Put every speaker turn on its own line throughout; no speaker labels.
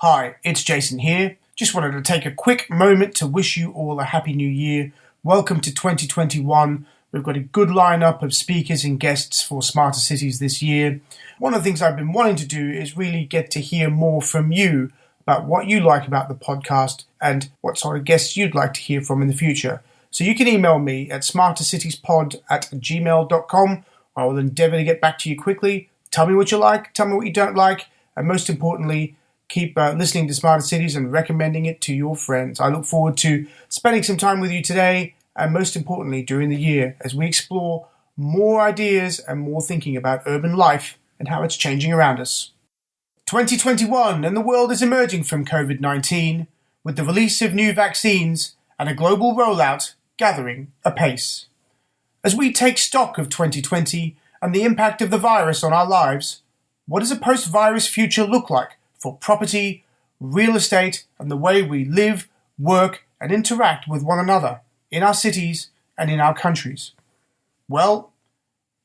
Hi, it's Jason here. Just wanted to take a quick moment to wish you all a happy new year. Welcome to 2021. We've got a good lineup of speakers and guests for Smarter Cities this year. One of the things I've been wanting to do is really get to hear more from you about what you like about the podcast and what sort of guests you'd like to hear from in the future. So you can email me at smartercitiespod@gmail.com. I will endeavour to get back to you quickly. Tell me what you like, tell me what you don't like, and most importantly, keep listening to Smarter Cities and recommending it to your friends. I look forward to spending some time with you today and most importantly during the year as we explore more ideas and more thinking about urban life and how it's changing around us. 2021 and the world is emerging from COVID-19 with the release of new vaccines and a global rollout gathering apace. As we take stock of 2020 and the impact of the virus on our lives, what does a post-virus future look like for property, real estate, and the way we live, work, and interact with one another in our cities and in our countries? Well,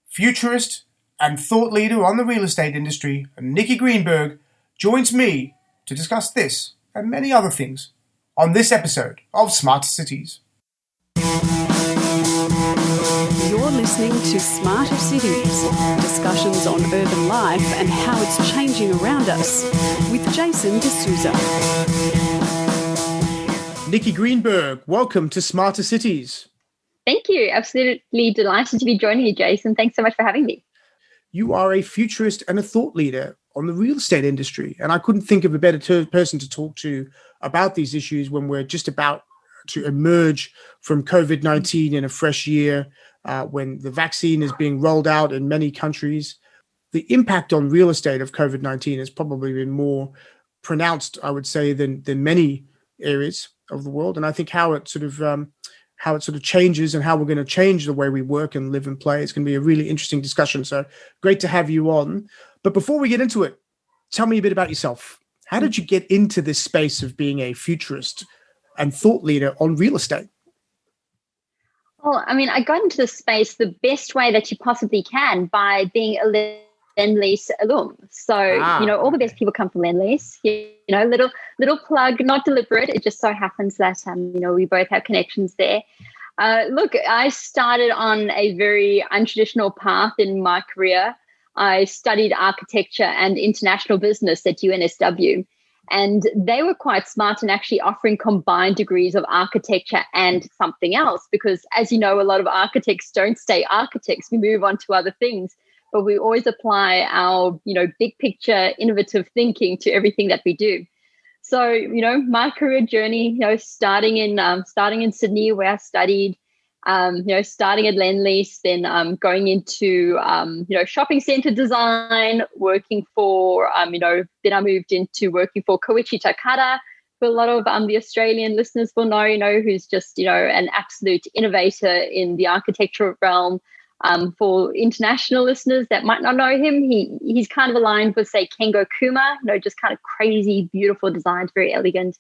futurist and thought leader on the real estate industry, Nikki Greenberg, joins me to discuss this and many other things on this episode of Smarter Cities.
You're listening to Smarter Cities, discussions on urban life and how it's changing around us, with Jason D'Souza.
Nikki Greenberg, welcome to Smarter Cities.
Thank you. Absolutely delighted to be joining you, Jason. Thanks so much for having me.
You are a futurist and a thought leader on the real estate industry, and I couldn't think of a better person to talk to about these issues when we're just about to emerge from COVID-19 in a fresh year, when the vaccine is being rolled out in many countries. The impact on real estate of COVID-19 has probably been more pronounced, I would say, than many areas of the world. And I think how it sort of changes and how we're going to change the way we work and live and play. It's going to be a really interesting discussion. So great to have you on. But before we get into it, tell me a bit about yourself. How did you get into this space of being a futurist and thought leader on real estate?
Well, I got into this space the best way that you possibly can by being a Lend-Lease alum. So, all the best people come from Lend-Lease. Little plug, not deliberate. It just so happens that, we both have connections there. Look, I started on a very untraditional path in my career. I studied architecture and international business at UNSW. And they were quite smart in actually offering combined degrees of architecture and something else, because as you know, a lot of architects don't stay architects. We move on to other things, but we always apply our, big picture, innovative thinking to everything that we do. So, my career journey, starting in Sydney where I studied, starting at Lend-Lease, then going into, shopping centre design, working for, then I moved into working for Koichi Takata, who a lot of the Australian listeners will know, who's just, an absolute innovator in the architectural realm. For international listeners that might not know him, he's kind of aligned with, say, Kengo Kuma, just kind of crazy, beautiful designs, very elegant.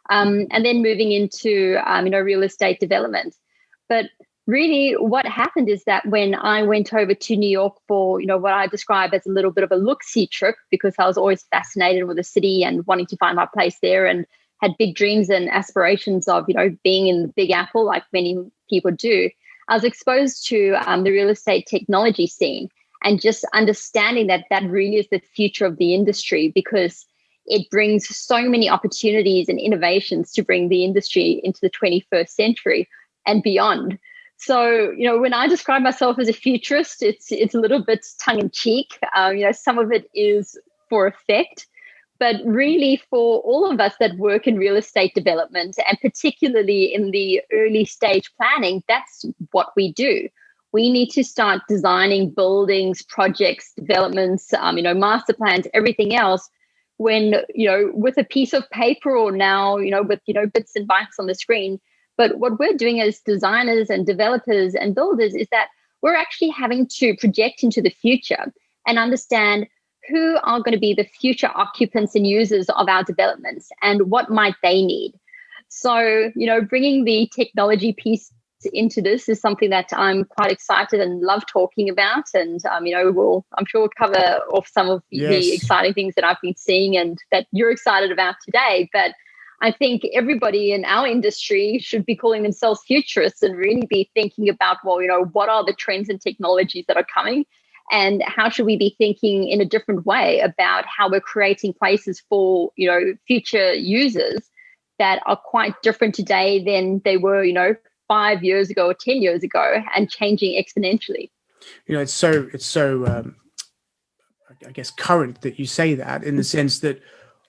And then moving into, real estate development. But really what happened is that when I went over to New York for, what I describe as a little bit of a look-see trip, because I was always fascinated with the city and wanting to find my place there and had big dreams and aspirations of, being in the Big Apple like many people do, I was exposed to the real estate technology scene and just understanding that really is the future of the industry, because it brings so many opportunities and innovations to bring the industry into the 21st century and beyond. So, when I describe myself as a futurist, it's a little bit tongue-in-cheek. Some of it is for effect, but really for all of us that work in real estate development, and particularly in the early stage planning, that's what we do. We need to start designing buildings, projects, developments, master plans, everything else, when, with a piece of paper or now, with, bits and bytes on the screen. But what we're doing as designers and developers and builders is that we're actually having to project into the future and understand who are going to be the future occupants and users of our developments and what might they need. So, bringing the technology piece into this is something that I'm quite excited and love talking about. And, I'm sure we'll cover off some of the exciting things that I've been seeing and that you're excited about today. But I think everybody in our industry should be calling themselves futurists and really be thinking about, what are the trends and technologies that are coming, and how should we be thinking in a different way about how we're creating places for, future users that are quite different today than they were, 5 years ago or 10 years ago, and changing exponentially.
It's so I guess current that you say that, in the sense that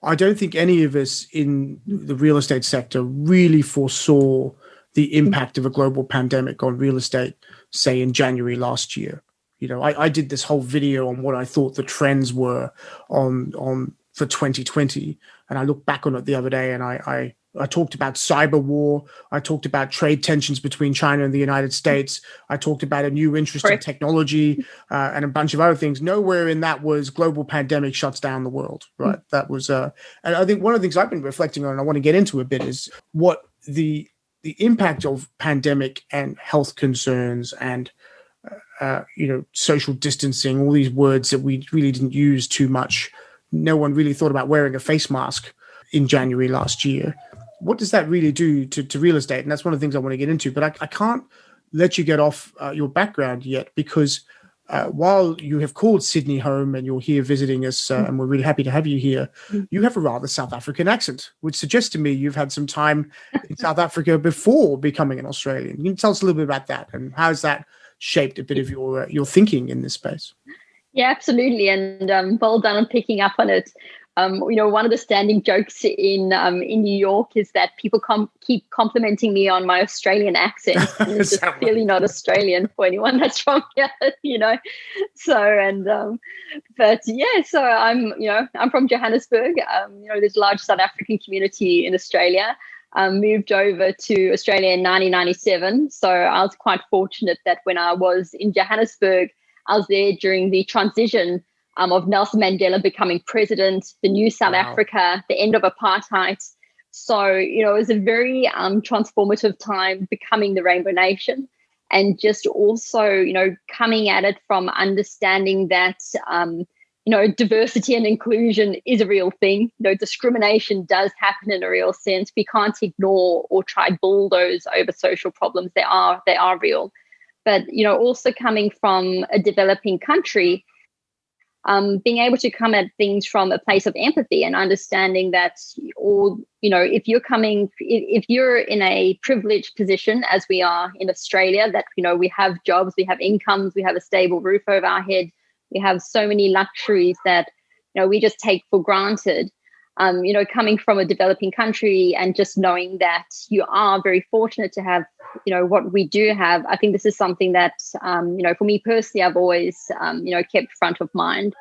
I don't think any of us in the real estate sector really foresaw the impact of a global pandemic on real estate, say in January last year. I did this whole video on what I thought the trends were on for 2020, and I looked back on it the other day, and I talked about cyber war. I talked about trade tensions between China and the United States. I talked about a new interest in technology and a bunch of other things. Nowhere in that was global pandemic shuts down the world, right? That was, and I think one of the things I've been reflecting on, and I want to get into a bit, is what the impact of pandemic and health concerns and social distancing, all these words that we really didn't use too much. No one really thought about wearing a face mask in January last year. What does that really do to real estate? And that's one of the things I want to get into. But I can't let you get off your background yet, because while you have called Sydney home and you're here visiting us, and we're really happy to have you here, you have a rather South African accent, which suggests to me you've had some time in South Africa before becoming an Australian. Can you tell us a little bit about that, and how has that shaped a bit of your thinking in this space?
Yeah, absolutely. And well done on picking up on it. One of the standing jokes in New York is that people keep complimenting me on my Australian accent. And it's just clearly not Australian for anyone that's from here, So, so I'm from Johannesburg. There's a large South African community in Australia. Moved over to Australia in 1997. So I was quite fortunate that when I was in Johannesburg, I was there during the transition of Nelson Mandela becoming president, the new South Africa, the end of apartheid. So, it was a very transformative time, becoming the Rainbow Nation, and just also, coming at it from understanding that, diversity and inclusion is a real thing. Discrimination does happen in a real sense. We can't ignore or try bulldoze over social problems. They are real. But, also coming from a developing country, being able to come at things from a place of empathy and understanding that, if you're in a privileged position, as we are in Australia, that, we have jobs, we have incomes, we have a stable roof over our head, we have so many luxuries that, we just take for granted. Coming from a developing country and just knowing that you are very fortunate to have, what we do have. I think this is something that, for me personally, I've always, kept front of mind.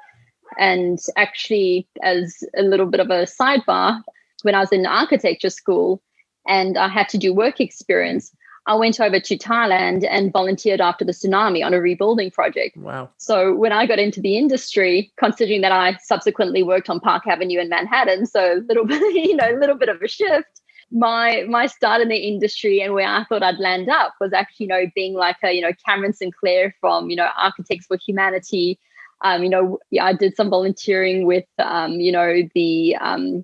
And actually, as a little bit of a sidebar, when I was in architecture school and I had to do work experience, I went over to Thailand and volunteered after the tsunami on a rebuilding project.
Wow.
So when I got into the industry, considering that I subsequently worked on Park Avenue in Manhattan, so a little bit of a shift, my start in the industry and where I thought I'd land up was actually, being like a, Cameron Sinclair from, Architects for Humanity. I did some volunteering with, the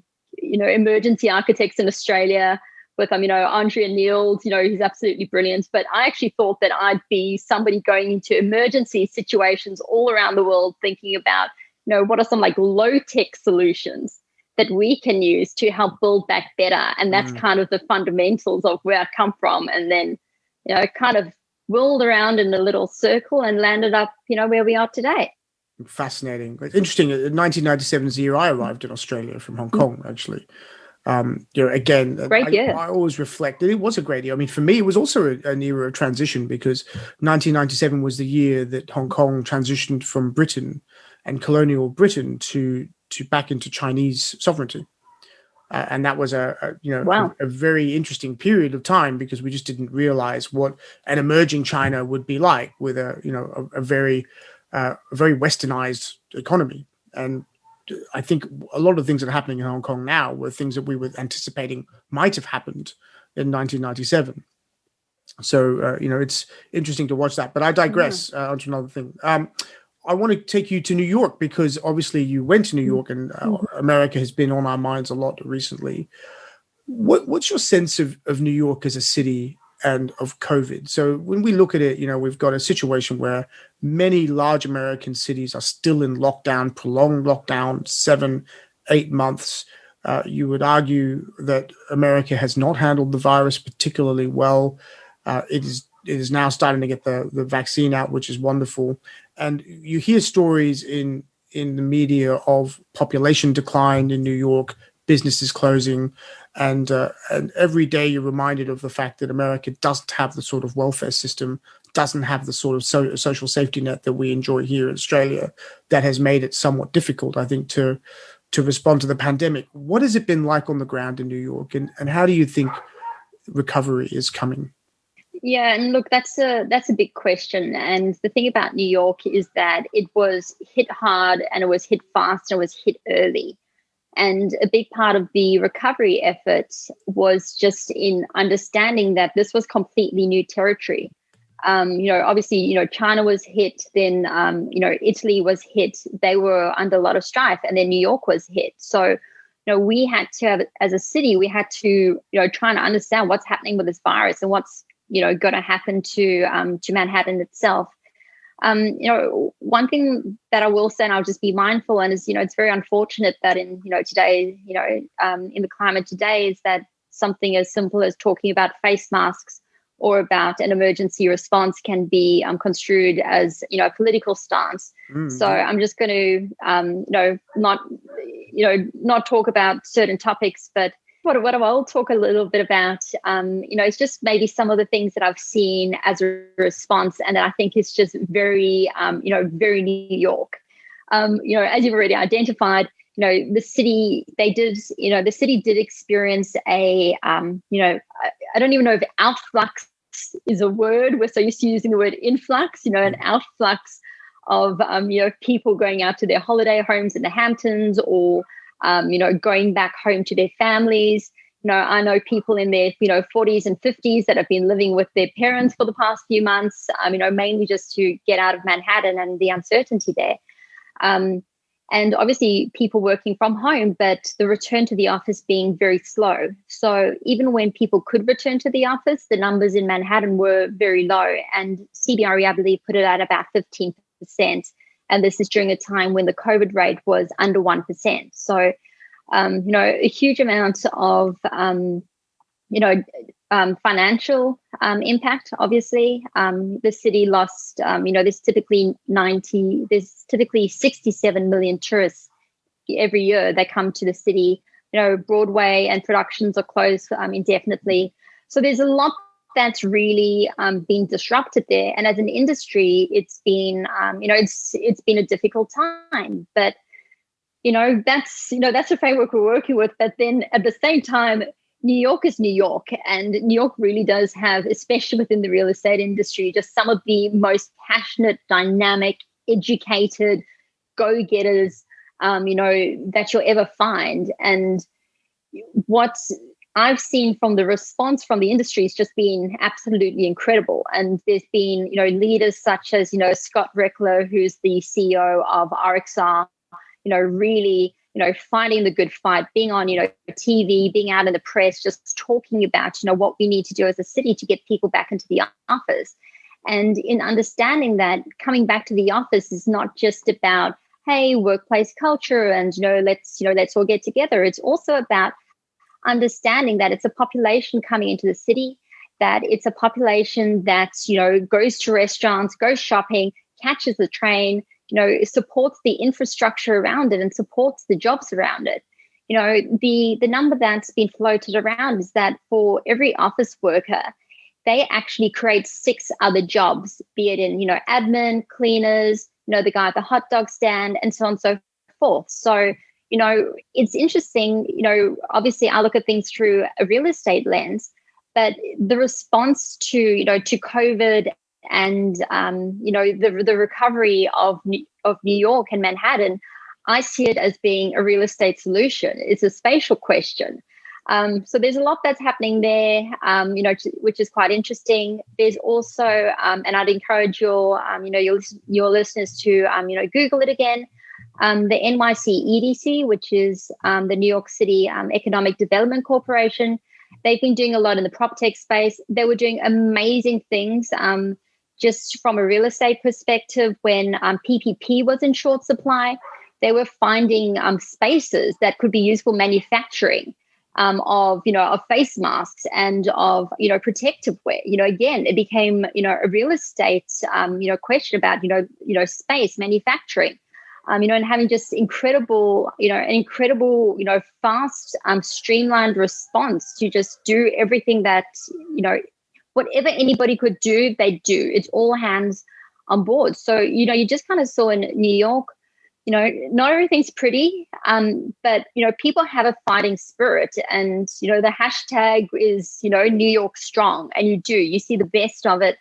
emergency architects in Australia, with Andrea Neils, who's absolutely brilliant. But I actually thought that I'd be somebody going into emergency situations all around the world, thinking about, what are some like low-tech solutions that we can use to help build back better. And that's kind of the fundamentals of where I come from. And then, kind of whirled around in a little circle and landed up, where we are today.
Fascinating. It's interesting. 1997 is the year I arrived in Australia from Hong Kong, actually. Again,
great year.
I always reflect that it was a great year. I mean, for me, it was also an era of transition, because 1997 was the year that Hong Kong transitioned from Britain and colonial Britain to back into Chinese sovereignty. And that was a very interesting period of time, because we just didn't realize what an emerging China would be like with a very westernized economy. And I think a lot of things that are happening in Hong Kong now were things that we were anticipating might have happened in 1997. So, it's interesting to watch that. But I digress onto another thing. I want to take you to New York because obviously you went to New York, and America has been on our minds a lot recently. What's your sense of New York as a city and of COVID? So when we look at it, we've got a situation where many large American cities are still in lockdown, prolonged lockdown, 7-8 months. You would argue that America has not handled the virus particularly well. It is now starting to get the vaccine out, which is wonderful. And you hear stories in the media of population decline in New York, businesses closing, and every day you're reminded of the fact that America doesn't have the sort of welfare system, doesn't have the sort of social safety net that we enjoy here in Australia. That has made it somewhat difficult, I think, to respond to the pandemic. What has it been like on the ground in New York, and how do you think recovery is coming?
Yeah, and look, that's a big question. And the thing about New York is that it was hit hard, and it was hit fast, and it was hit early. And a big part of the recovery effort was just in understanding that this was completely new territory. Obviously, China was hit, then, Italy was hit. They were under a lot of strife, and then New York was hit. So, we had to have, as a city, we had to, try and understand what's happening with this virus and what's, going to happen to Manhattan itself. One thing that I will say, and I'll just be mindful, and is, it's very unfortunate that in, today, in the climate today, is that something as simple as talking about face masks or about an emergency response can be construed as, a political stance. Mm-hmm. So I'm just going to, not talk about certain topics, but what I will talk a little bit about, it's just maybe some of the things that I've seen as a response, and that I think is just very, very New York. As you've already identified, the city, the city did experience a, I don't even know if outflux is a word. We're so used to using the word influx, an outflux of, people going out to their holiday homes in the Hamptons, or going back home to their families. I know people in their, 40s and 50s that have been living with their parents for the past few months, mainly just to get out of Manhattan and the uncertainty there. And obviously people working from home, but the return to the office being very slow. So even when people could return to the office, the numbers in Manhattan were very low, and CBRE, I believe, put it at about 15%. And this is during a time when the COVID rate was under 1%. So, a huge amount of, financial impact, obviously. The city lost, there's typically 67 million tourists every year that come to the city. Broadway and productions are closed indefinitely. So there's a lot that's really been disrupted there. And as an industry, it's been, it's been a difficult time. But, that's the framework we're working with. But then at the same time, New York is New York, and New York really does have, especially within the real estate industry, just some of the most passionate, dynamic, educated go-getters, that you'll ever find. And what I've seen from the response from the industry has just been absolutely incredible. And there's been, leaders such as, Scott Reckler, who's the CEO of RXR, really, fighting the good fight, being on, TV, being out in the press, just talking about, what we need to do as a city to get people back into the office. And in understanding that coming back to the office is not just about, hey, workplace culture and, let's all get together. It's also about understanding that it's a population coming into the city, that it's a population that, goes to restaurants, goes shopping, catches the train, supports the infrastructure around it and supports the jobs around it. The number that's been floated around is that for every office worker, they actually create 6 other jobs, be it in, admin, cleaners, the guy at the hot dog stand, and so on and so forth. So, it's interesting, obviously I look at things through a real estate lens, but the response to, to COVID and, the recovery of New York and Manhattan, I see it as being a real estate solution. It's a spatial question. So there's a lot that's happening there, which is quite interesting. There's also, and I'd encourage your listeners to, Google it again. The NYC EDC, which is the New York City Economic Development Corporation. They've been doing a lot in the prop tech space. They were doing amazing things just from a real estate perspective when PPP was in short supply. They were finding spaces that could be used for manufacturing of face masks and of, protective wear. Again, it became, a real estate, question about, space manufacturing. And having just incredible, fast, streamlined response to just do everything that, whatever anybody could do, they do. It's all hands on board. So, you just kind of saw in New York, not everything's pretty, but, people have a fighting spirit and, the hashtag is, New York strong. And you see the best of it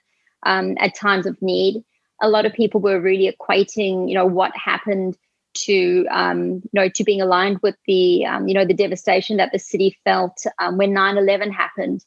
at times of need. A lot of people were really equating, what happened to, to being aligned with the, the devastation that the city felt when 9/11 happened.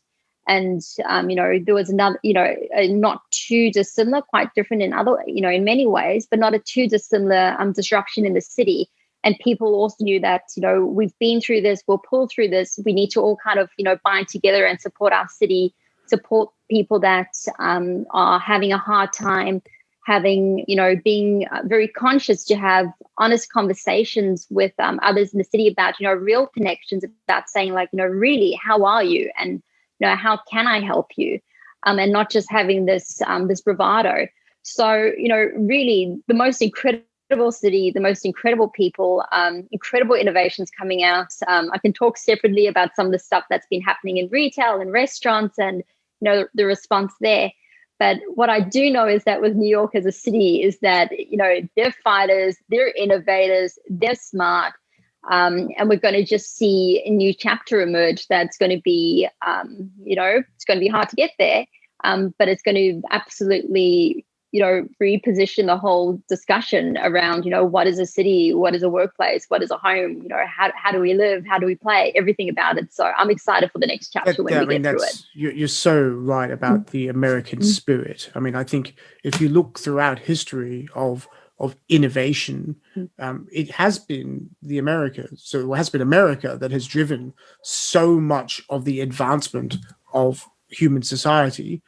And, there was another, not too dissimilar, quite different in other, in many ways, but not a too dissimilar disruption in the city. And people also knew that, we've been through this, we'll pull through this. We need to all kind of, bind together and support our city, support people that are having a hard time, having, being very conscious to have honest conversations with others in the city about, real connections, about saying like, really, how are you? And, how can I help you? And not just having this this bravado. So, really the most incredible city, the most incredible people, incredible innovations coming out. I can talk separately about some of the stuff that's been happening in retail and restaurants and, the response there. But what I do know is that with New York as a city is that, they're fighters, they're innovators, they're smart. And we're going to just see a new chapter emerge that's going to be, it's going to be hard to get there, but it's going to absolutely, reposition the whole discussion around, what is a city, what is a workplace, what is a home, how do we live, how do we play, everything about it. So I'm excited for the next chapter when we get through it.
You're so right about the American spirit. I mean, I think if you look throughout history of innovation, it has been America that has driven so much of the advancement of human society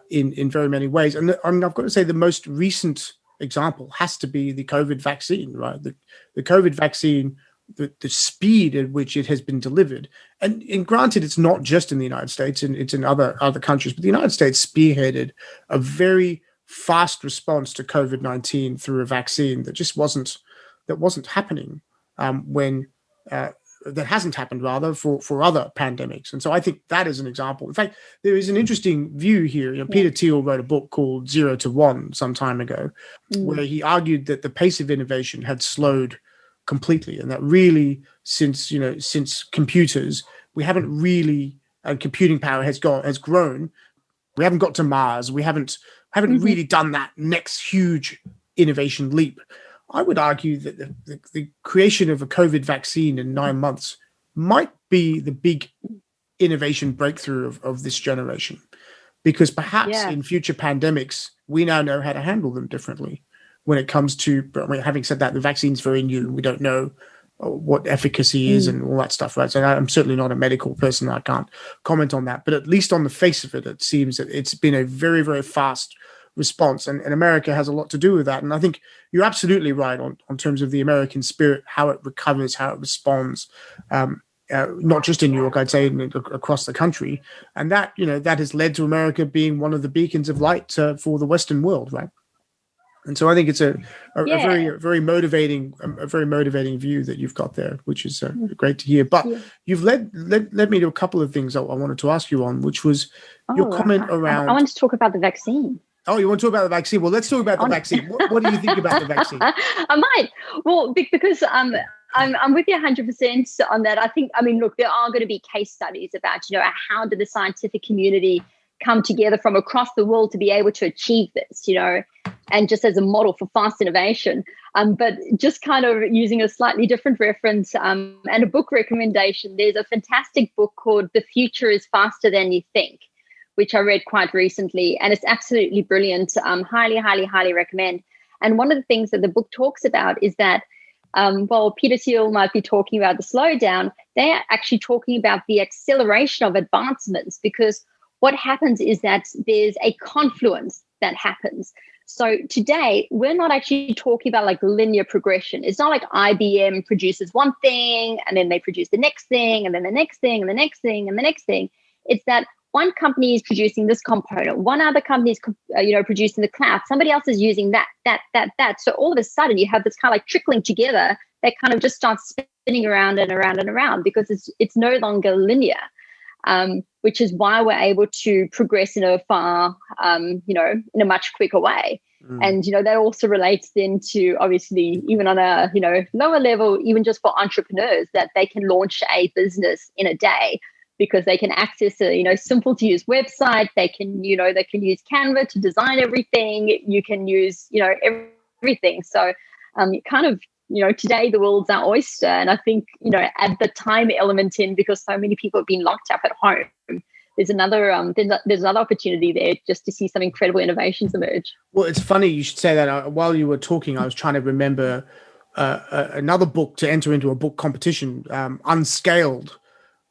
in very many ways. And I've got to say the most recent example has to be the COVID vaccine, right? The COVID vaccine, the speed at which it has been delivered. And granted, it's not just in the United States, and it's in other countries, but the United States spearheaded a very fast response to COVID-19 through a vaccine that just wasn't happening that hasn't happened rather for other pandemics. And so I think that is an example. In fact, there is an interesting view here. Peter Thiel wrote a book called 0 to 1 some time ago, where he argued that the pace of innovation had slowed completely, and that really since computers, we haven't really, and computing power has grown. We haven't got to Mars. We haven't really done that next huge innovation leap. I would argue that the creation of a COVID vaccine in 9 months might be the big innovation breakthrough of this generation, because perhaps in future pandemics, we now know how to handle them differently when it comes to, having said that, the vaccine's very new. We don't know what efficacy is and all that stuff, right? So I'm certainly not a medical person. I can't comment on that. But at least on the face of it, it seems that it's been a very, very fast response. And America has a lot to do with that. And I think you're absolutely right on terms of the American spirit, how it recovers, how it responds, not just in New York, I'd say across the country. And that, that has led to America being one of the beacons of light for the Western world, right? And so I think it's a very motivating view that you've got there, which is great to hear. But you've led me to a couple of things I wanted to ask you on, which was your comment around.
I want to talk about the vaccine.
Oh, you want to talk about the vaccine? Well, let's talk about the vaccine. What do you think about the vaccine?
I might. Well, because I'm with you 100% on that. Look, there are going to be case studies about, how did the scientific community come together from across the world to be able to achieve this, and just as a model for fast innovation. But just kind of using a slightly different reference and a book recommendation, there's a fantastic book called The Future is Faster Than You Think, which I read quite recently, and it's absolutely brilliant. Highly, highly, highly recommend. And one of the things that the book talks about is that while Peter Thiel might be talking about the slowdown, they're actually talking about the acceleration of advancements, because what happens is that there's a confluence that happens. So today, we're not actually talking about like linear progression. It's not like IBM produces one thing and then they produce the next thing and then the next thing and the next thing and the next thing. It's that one company is producing this component, one other company is producing the cloud, somebody else is using that. So all of a sudden you have this kind of like trickling together that kind of just starts spinning around and around and around, because it's no longer linear, which is why we're able to progress in a far, in a much quicker way. And, that also relates then to, obviously, even on a, lower level, even just for entrepreneurs, that they can launch a business in a day, because they can access a, simple to use website. They can use Canva to design everything. You can use, everything. So kind of, today the world's our oyster. And I think, add the time element in, because so many people have been locked up at home. There's another opportunity there just to see some incredible innovations emerge.
Well, it's funny you should say that. While you were talking, I was trying to remember another book to enter into a book competition, Unscaled,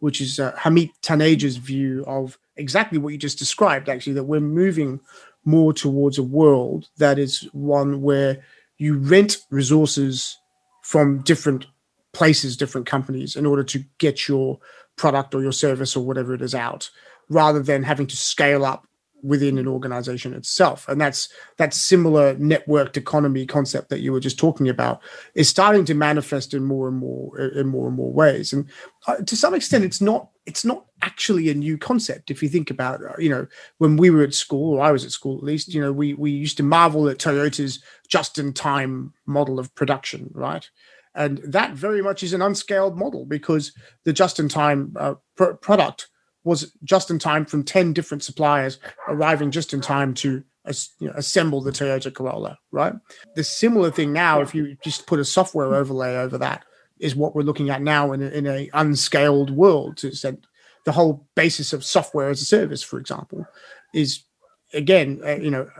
which is Hamid Taneja's view of exactly what you just described, actually, that we're moving more towards a world that is one where you rent resources from different places, different companies, in order to get your product or your service or whatever it is out, rather than having to scale up within an organization itself. And that's that similar networked economy concept that you were just talking about is starting to manifest in more and more ways. And to some extent, it's not actually a new concept. If you think about, when we were at school, or I was at school at least, we used to marvel at Toyota's just-in-time model of production, right? And that very much is an unscaled model, because the just-in-time product was just in time from 10 different suppliers arriving just in time to assemble the Toyota Corolla, right? The similar thing now, if you just put a software overlay over that, is what we're looking at now in a unscaled world. So the whole basis of software as a service, for example, is again,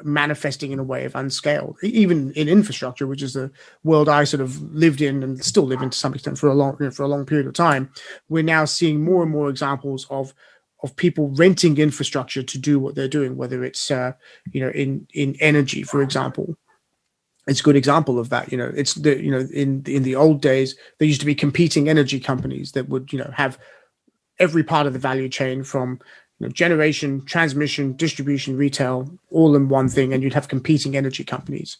manifesting in a way of unscaled, even in infrastructure, which is the world I sort of lived in and still live in to some extent for a long period of time. We're now seeing more and more examples of people renting infrastructure to do what they're doing, whether it's in energy, for example. It's a good example of that. It's in the old days, there used to be competing energy companies that would have every part of the value chain from generation, transmission, distribution, retail, all in one thing, and you'd have competing energy companies.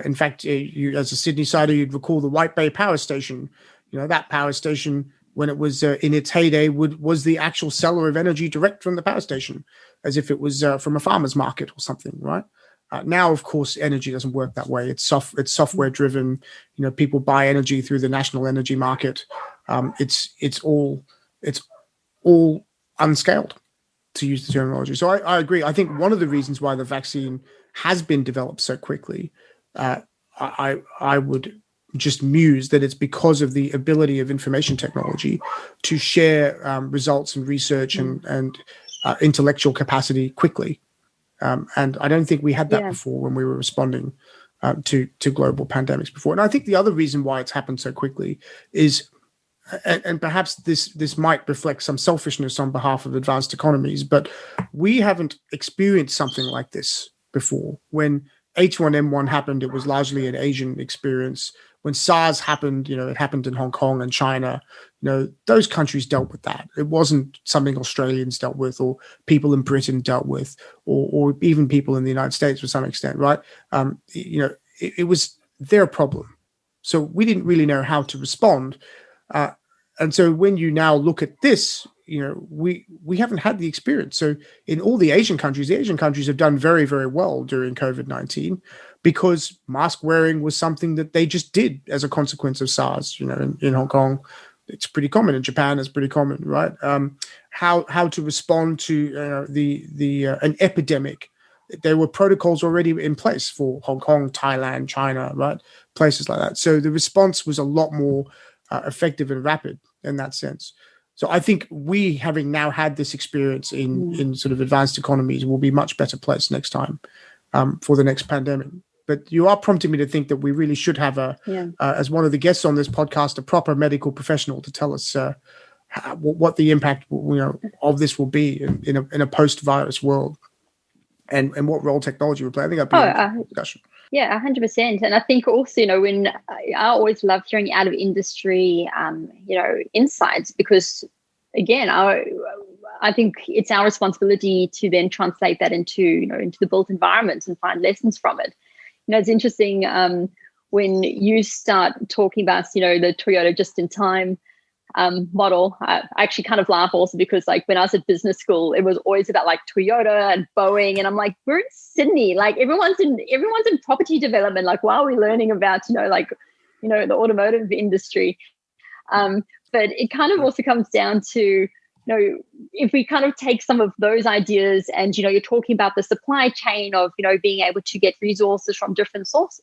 In fact, you as a Sydney-sider, you'd recall the White Bay Power Station. That power station, when it was in its heyday, was the actual seller of energy direct from the power station, as if it was from a farmer's market or something, right? Now, of course, energy doesn't work that way. It's software driven. People buy energy through the national energy market. It's all unscaled, to use the terminology. So I agree. I think one of the reasons why the vaccine has been developed so quickly, I would just muse that it's because of the ability of information technology to share results and research and intellectual capacity quickly. And I don't think we had that before when we were responding to global pandemics before. And I think the other reason why it's happened so quickly is, and perhaps this might reflect some selfishness on behalf of advanced economies, but we haven't experienced something like this before. When H1N1 happened, it was largely an Asian experience. When SARS happened, it happened in Hong Kong and China. Those countries dealt with that. It wasn't something Australians dealt with, or people in Britain dealt with, or even people in the United States to some extent, right? It was their problem. So we didn't really know how to respond. And so when you now look at this, we haven't had the experience. So in all the Asian countries have done very, very well during COVID-19 because mask wearing was something that they just did as a consequence of SARS. In Hong Kong, it's pretty common. In Japan, it's pretty common, right? How to respond to an epidemic there were protocols already in place for Hong Kong, Thailand, China, right? Places like that. So the response was a lot more effective and rapid in that sense. So I think we, having now had this experience in sort of advanced economies, will be much better placed next time for the next pandemic. But you are prompting me to think that we really should have as one of the guests on this podcast, a proper medical professional to tell us what the impact of this will be in a post-virus world, and what role technology will play. I think that'd be a discussion.
Yeah, 100%. And I think also, when I always love hearing out of industry, insights, because again, I think it's our responsibility to then translate that into the built environment and find lessons from it. It's interesting when you start talking about, the Toyota just-in-time model. I actually kind of laugh also because when I was at business school, it was always about Toyota and Boeing, and I'm like, we're in Sydney, everyone's in property development. Why are we learning about the automotive industry? But it kind of also comes down to if we kind of take some of those ideas and you're talking about the supply chain of being able to get resources from different sources.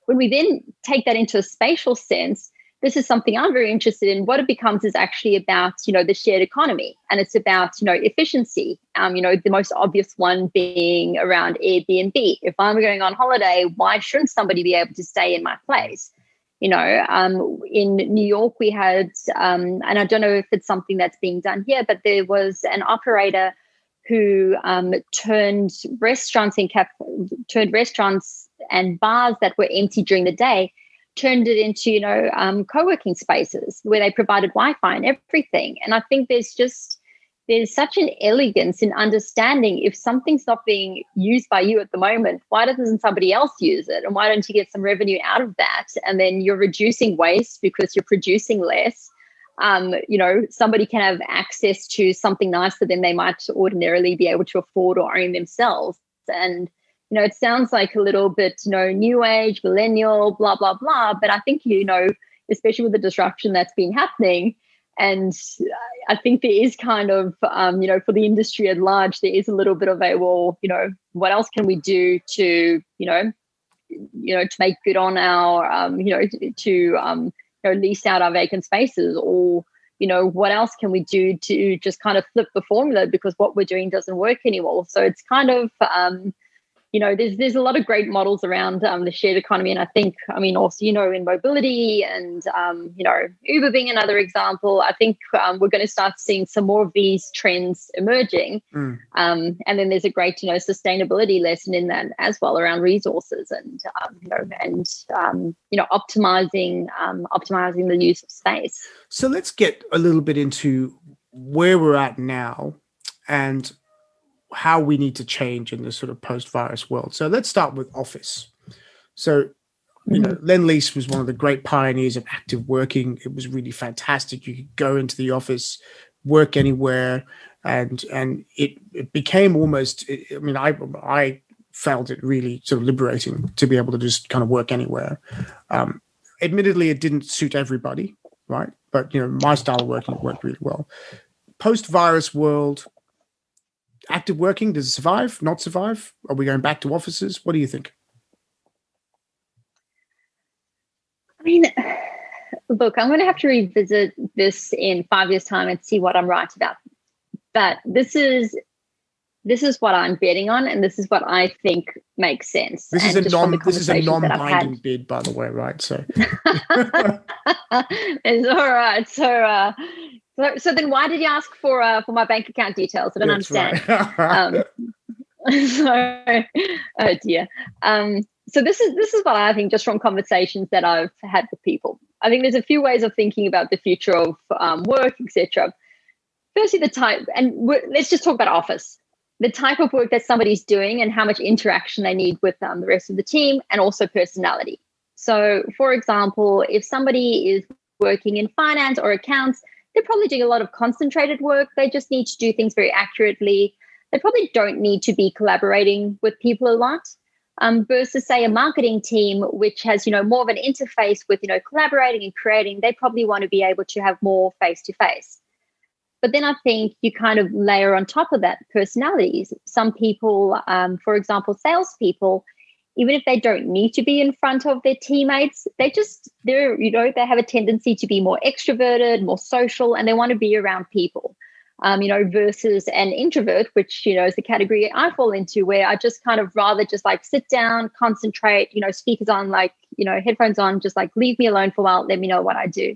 When we then take that into a spatial sense, this is something I'm very interested in. What it becomes is actually about, the shared economy, and it's about, efficiency. The most obvious one being around Airbnb. If I'm going on holiday, why shouldn't somebody be able to stay in my place? In New York, we had, and I don't know if it's something that's being done here, but there was an operator who turned restaurants and bars that were empty during the day, turned it into, co-working spaces where they provided Wi-Fi and everything. And I think there's such an elegance in understanding if something's not being used by you at the moment, why doesn't somebody else use it? And why don't you get some revenue out of that? And then you're reducing waste because you're producing less. Somebody can have access to something nicer than they might ordinarily be able to afford or own themselves. And it sounds like a little bit, new age, millennial, blah, blah, blah. But I think, especially with the disruption that's been happening, and I think there is kind of, for the industry at large, there is a little bit of what else can we do to, to make good on our, to lease out our vacant spaces, or, what else can we do to just kind of flip the formula because what we're doing doesn't work anymore. So it's kind of, there's a lot of great models around the shared economy. And I think, also, in mobility and, Uber being another example, I think we're going to start seeing some more of these trends emerging. And then there's a great, sustainability lesson in that as well around resources and, optimizing the use of space.
So let's get a little bit into where we're at now and how we need to change in this sort of post-virus world. So let's start with office. So, Lend-Lease was one of the great pioneers of active working. It was really fantastic. You could go into the office, work anywhere, and it became almost, I felt it really sort of liberating to be able to just kind of work anywhere. Admittedly, it didn't suit everybody, right? But, my style of working worked really well. Post-virus world, active working, does it survive, not survive? Are we going back to offices? What do you think?
Look, I'm going to have to revisit this in 5 years' time and see what I'm right about. But this is what I'm betting on, and this is what I think makes sense.
This is a non-binding bid, by the way, right? So
it's all right. So then why did you ask for my bank account details? I don't understand. Right. Oh dear. So this is what I think, just from conversations that I've had with people. I think there's a few ways of thinking about the future of work, etc. Firstly, the type, and let's just talk about office. The type of work that somebody's doing and how much interaction they need with the rest of the team, and also personality. So, for example, if somebody is working in finance or accounts, they're probably doing a lot of concentrated work. They just need to do things very accurately. They probably don't need to be collaborating with people a lot, versus, say, a marketing team, which has, more of an interface with, collaborating and creating. They probably want to be able to have more face-to-face. But then I think you kind of layer on top of that personalities. Some people, for example, salespeople, even if they don't need to be in front of their teammates, they have a tendency to be more extroverted, more social, and they want to be around people. Versus an introvert, which, is the category I fall into, where I just kind of rather just like sit down, concentrate, speakers on, headphones on, just like leave me alone for a while, let me know what I do.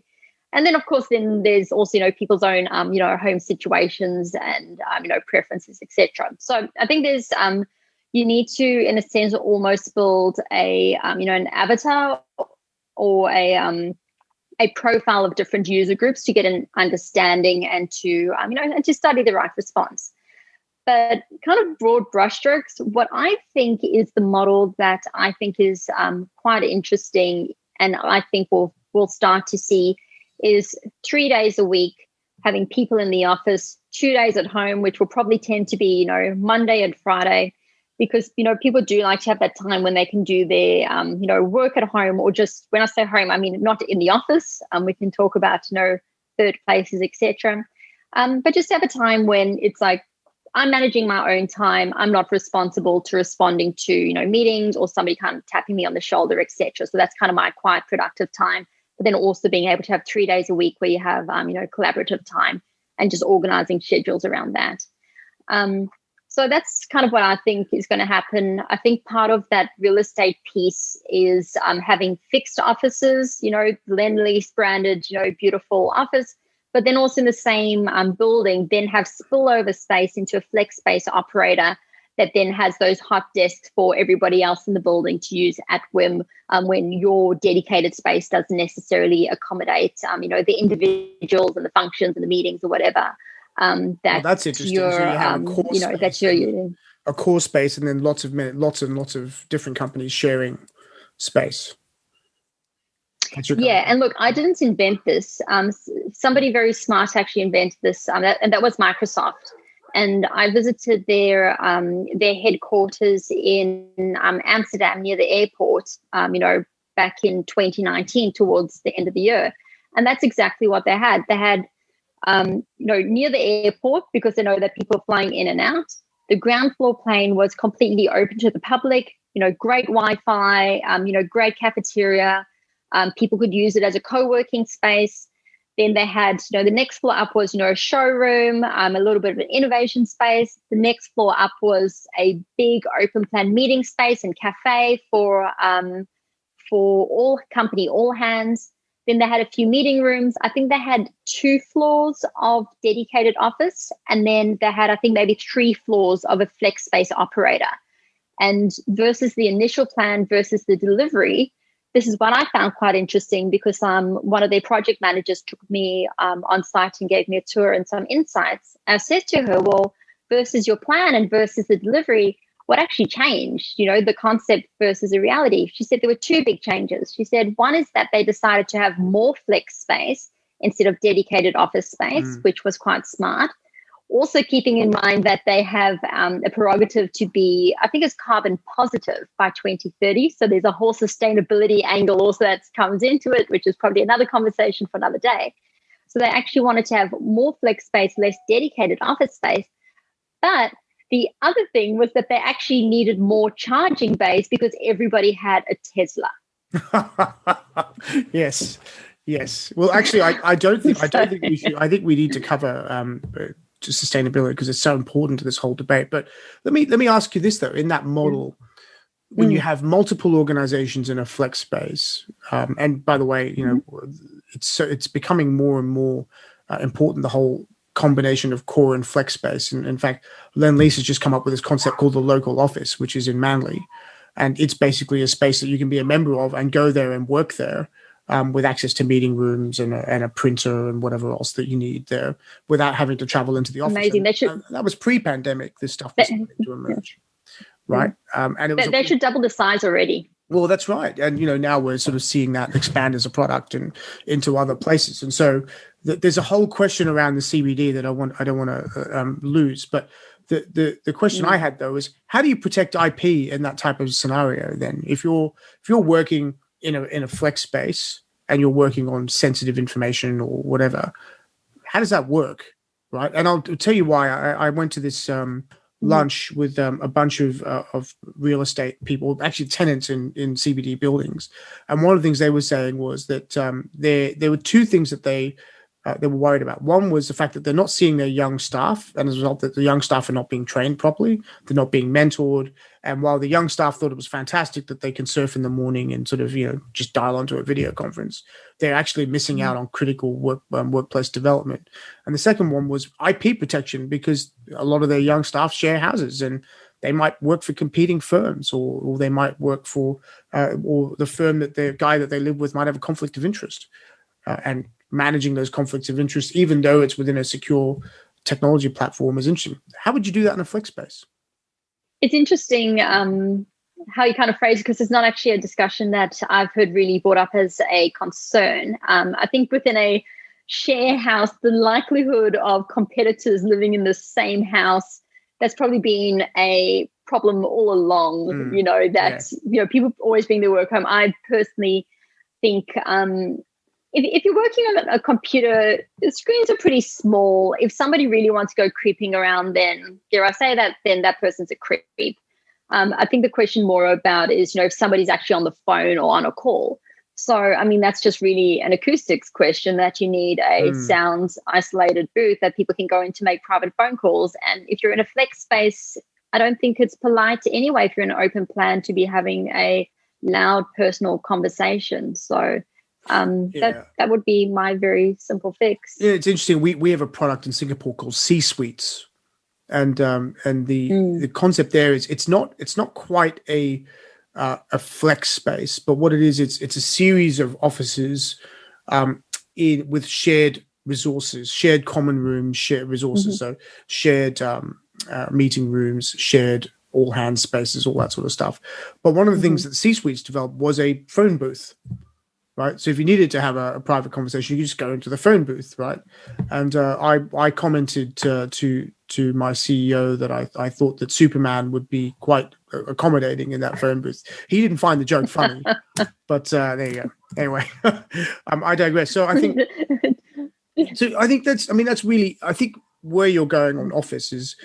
And then, of course, then there's also, people's own, home situations and, preferences, etc. So I think there's, you need to, in a sense, almost build an avatar or a profile of different user groups to get an understanding and to, and to study the right response. But kind of broad brushstrokes, what I think is the model that I think is quite interesting, and I think we'll start to see, is 3 days a week, having people in the office, 2 days at home, which will probably tend to be, Monday and Friday, because, people do like to have that time when they can do their, work at home, or just, when I say home, I mean, not in the office. We can talk about, third places, etc. But just have a time when it's like, I'm managing my own time. I'm not responsible to responding to, meetings or somebody kind of tapping me on the shoulder, etc. So that's kind of my quiet, productive time. But then also being able to have 3 days a week where you have, collaborative time and just organizing schedules around that. So that's kind of what I think is going to happen. I think part of that real estate piece is having fixed offices, Lend-Lease branded, beautiful office, but then also in the same building, then have spillover space into a flex space operator that then has those hot desks for everybody else in the building to use at whim when your dedicated space doesn't necessarily accommodate, the individuals and the functions and the meetings or whatever.
That's interesting. So you have a core space,
that's your using.
A core space, and then lots and lots of different companies sharing space.
Yeah, and look, I didn't invent this. Somebody very smart actually invented this, and that was Microsoft. And I visited their headquarters in Amsterdam near the airport, back in 2019 towards the end of the year, and that's exactly what they had. They had near the airport, because they know that people are flying in and out. The ground floor plane was completely open to the public, great Wi-Fi, great cafeteria. People could use it as a co-working space. Then they had, the next floor up was, a showroom, a little bit of an innovation space. The next floor up was a big open plan meeting space and cafe for all company, all hands. Then they had a few meeting rooms. I think they had 2 floors of dedicated office. And then they had, I think, maybe 3 floors of a flex space operator. And versus the initial plan versus the delivery, this is what I found quite interesting, because one of their project managers took me on site and gave me a tour and some insights. I said to her, well, versus your plan and versus the delivery, what actually changed, the concept versus the reality? She said there were 2 big changes. She said one is that they decided to have more flex space instead of dedicated office space, which was quite smart. Also keeping in mind that they have a prerogative to be, I think it's carbon positive by 2030. So there's a whole sustainability angle also that comes into it, which is probably another conversation for another day. So they actually wanted to have more flex space, less dedicated office space. But the other thing was that they actually needed more charging bays because everybody had a Tesla.
Yes. Well, actually, I don't think we should. I think we need to cover sustainability because it's so important to this whole debate. But let me ask you this though: in that model, when you have multiple organizations in a flex space, and by the way, it's becoming more and more important, the whole combination of core and flex space. And in fact, Lend-Lease has just come up with this concept called the local office, which is in Manly. And it's basically a space that you can be a member of and go there and work there with access to meeting rooms and a printer and whatever else that you need there without having to travel into the office.
Amazing.
That was pre-pandemic, this stuff was starting to emerge. Right? And it was
they should double the size already.
Well, that's right. And, now we're sort of seeing that expand as a product and into other places. And so there's a whole question around the CBD that I don't want to lose. But the question I had, though, is how do you protect IP in that type of scenario then? If you're working in a flex space and you're working on sensitive information or whatever, how does that work? right? And I'll tell you why. I went to this lunch with a bunch of real estate people, actually tenants in CBD buildings, and one of the things they were saying was that there were two things that they were worried about. One was the fact that they're not seeing their young staff, and as a result, that the young staff are not being trained properly, they're not being mentored. And while the young staff thought it was fantastic that they can surf in the morning and sort of just dial onto a video conference, they're actually missing out on critical workplace development. And the second one was IP protection, because a lot of their young staff share houses and they might work for competing firms, or they might work for or the firm that the guy that they live with might have a conflict of interest, and managing those conflicts of interest, even though it's within a secure technology platform, is interesting. How would you do that in a flex space?
It's interesting how you kind of phrase it, because it's not actually a discussion that I've heard really brought up as a concern. I think within a share house, the likelihood of competitors living in the same house, that's probably been a problem all along, people always bring their work home. I personally think if you're working on a computer, the screens are pretty small. If somebody really wants to go creeping around, then dare I say that, then that person's a creep. I think the question more about is, if somebody's actually on the phone or on a call. So, I mean, that's just really an acoustics question, that you need a sound isolated booth that people can go in to make private phone calls. And if you're in a flex space, I don't think it's polite anyway, if you're in an open plan, to be having a loud personal conversation. So that would be my very simple fix.
Yeah, it's interesting. We have a product in Singapore called C-Suites, and the concept there is it's not quite a flex space, but what it is, it's a series of offices with shared resources, shared common rooms, shared resources, so shared meeting rooms, shared all hands spaces, all that sort of stuff. But one of the things that C-Suites developed was a phone booth. Right. So if you needed to have a private conversation, you just go into the phone booth. Right. And I commented to my CEO that I thought that Superman would be quite accommodating in that phone booth. He didn't find the joke funny, but there you go. Anyway, I digress. So I think that's really, I think where you're going on office is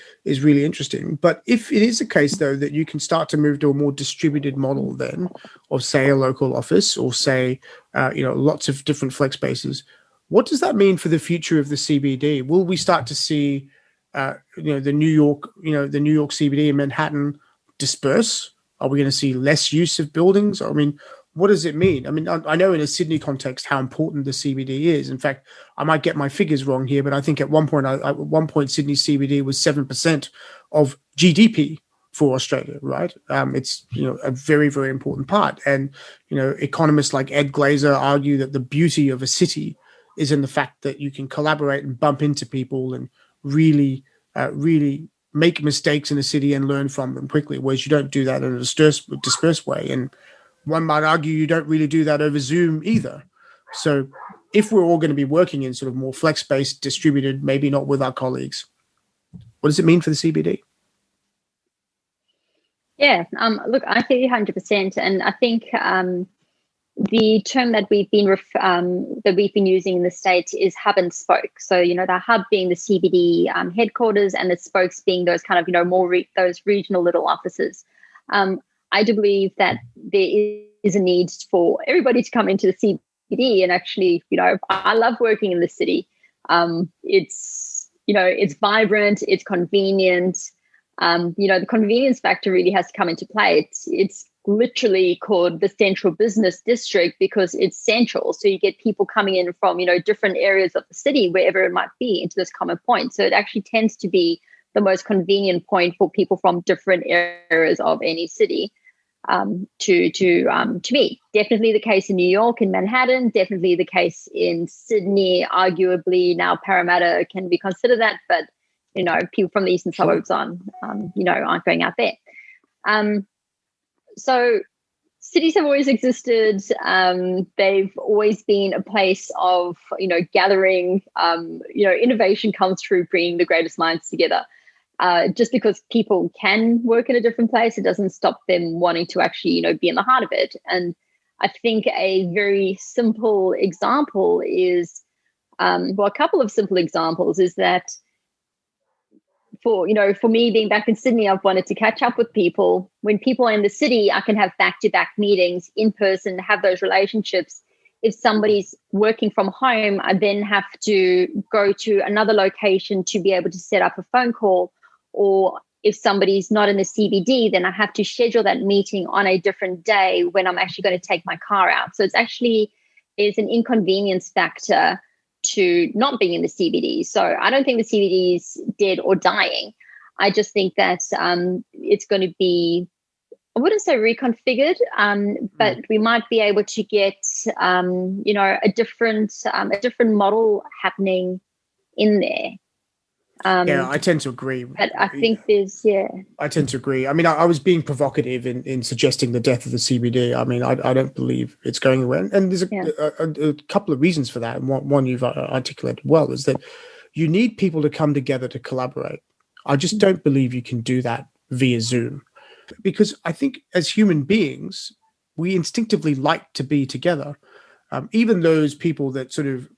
really interesting. But if it is a case, though, that you can start to move to a more distributed model then of, say, a local office, or say, lots of different flex spaces, what does that mean for the future of the CBD? Will we start to see, the New York CBD in Manhattan disperse? Are we going to see less use of buildings? I mean, what does it mean? I mean, I know in a Sydney context how important the CBD is. In fact, I might get my figures wrong here, but I think at one point Sydney CBD was 7% of GDP for Australia, right? It's a very, very important part. And economists like Ed Glazer argue that the beauty of a city is in the fact that you can collaborate and bump into people and really make mistakes in a city and learn from them quickly, whereas you don't do that in a dispersed way. And one might argue you don't really do that over Zoom either. So if we're all going to be working in sort of more flex-based, distributed, maybe not with our colleagues, what does it mean for the CBD?
Yeah, look, I feel 100%. And I think the term that we've been using in the States is hub and spoke. So, the hub being the CBD headquarters, and the spokes being those kind of, more those regional little offices. I do believe that there is a need for everybody to come into the CBD, and actually, I love working in the city. It's vibrant, it's convenient. The convenience factor really has to come into play. It's literally called the central business district because it's central. So you get people coming in from, different areas of the city, wherever it might be, into this common point. So it actually tends to be the most convenient point for people from different areas of any city to me. Definitely the case in New York, in Manhattan, definitely the case in Sydney, arguably now Parramatta can be considered that, but people from the eastern suburbs aren't going out there. So cities have always existed. They've always been a place of, gathering, innovation comes through bringing the greatest minds together. Just because people can work in a different place, it doesn't stop them wanting to actually, be in the heart of it. And I think a very simple example is, a couple of simple examples is that, for me being back in Sydney, I've wanted to catch up with people. When people are in the city, I can have back-to-back meetings in person, have those relationships. If somebody's working from home, I then have to go to another location to be able to set up a phone call. Or if somebody's not in the CBD, then I have to schedule that meeting on a different day when I'm actually going to take my car out. So it's an inconvenience factor to not being in the CBD. So I don't think the CBD is dead or dying. I just think that it's going to be, I wouldn't say reconfigured, but we might be able to get, a different model happening in there.
I tend to agree.
But I think I
tend to agree. I mean, I was being provocative in suggesting the death of the CBD. I mean, I don't believe it's going away. And there's a couple of reasons for that. And one you've articulated well is that you need people to come together to collaborate. I just don't believe you can do that via Zoom. Because I think as human beings, we instinctively like to be together. Even those people that sort of,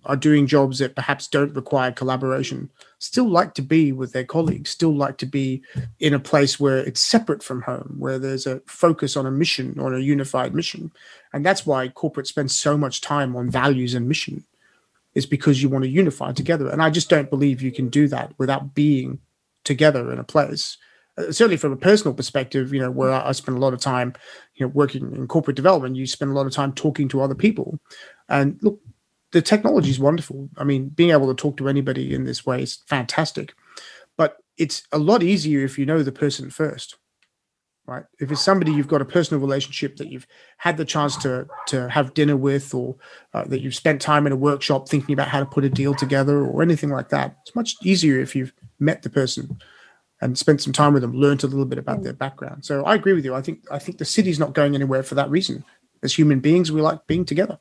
are doing jobs that perhaps don't require collaboration still like to be with their colleagues, still like to be in a place where it's separate from home, where there's a focus on a mission, on a unified mission. And that's why corporate spends so much time on values and mission, is because you want to unify together. And I just don't believe you can do that without being together in a place. Certainly from a personal perspective, where I spend a lot of time, working in corporate development, you spend a lot of time talking to other people. And look, the technology is wonderful. I mean, being able to talk to anybody in this way is fantastic. But it's a lot easier if you know the person first, right? If it's somebody you've got a personal relationship that you've had the chance to have dinner with, or that you've spent time in a workshop thinking about how to put a deal together or anything like that, it's much easier if you've met the person and spent some time with them, learned a little bit about their background. So I agree with you. I think the city's not going anywhere for that reason. As human beings, we like being together.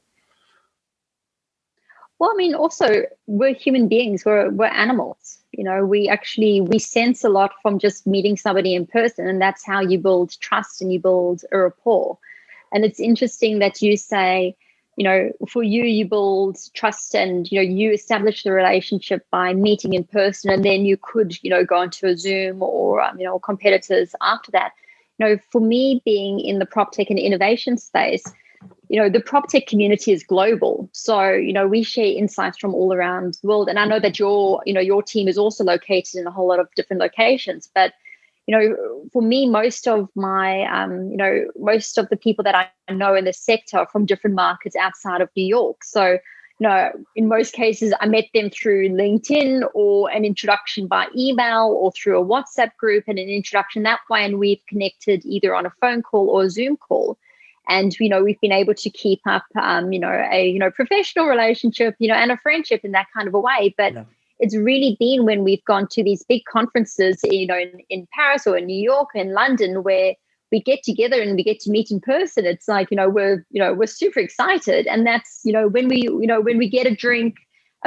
Well, I mean, also we're human beings. We're animals. We sense a lot from just meeting somebody in person, and that's how you build trust and you build a rapport. And it's interesting that you say, for you build trust and, you establish the relationship by meeting in person, and then you could, go onto a Zoom or, competitors after that. For me, being in the prop tech and innovation space, the prop tech community is global. So, we share insights from all around the world. And I know that your team is also located in a whole lot of different locations, but for me, most of my, most of the people that I know in the sector are from different markets outside of New York. So, in most cases, I met them through LinkedIn or an introduction by email or through a WhatsApp group and an introduction that way. And we've connected either on a phone call or a Zoom call. And, we've been able to keep up, a professional relationship, and a friendship in that kind of a way. But it's really been when we've gone to these big conferences, in Paris or in New York and London, where we get together and we get to meet in person. It's like, we're super excited. And that's, when we get a drink,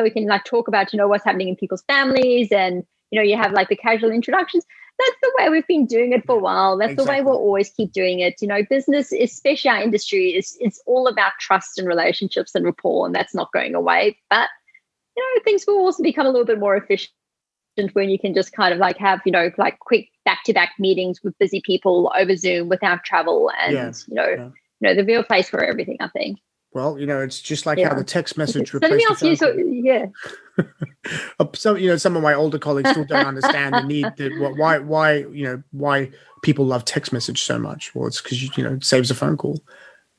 we can talk about, what's happening in people's families, and, you have the casual introductions. That's the way we've been doing it for a while. That's the way we'll always keep doing it. Business, especially our industry, it's all about trust and relationships and rapport, and that's not going away. But things will also become a little bit more efficient when you can just kind of have, quick back-to-back meetings with busy people over Zoom without travel, and, the real place for everything, I think.
Well, it's just like how the text message replaced
let me ask you,
So, some of my older colleagues still don't understand the need why people love text message so much. Well, it's because, it saves a phone call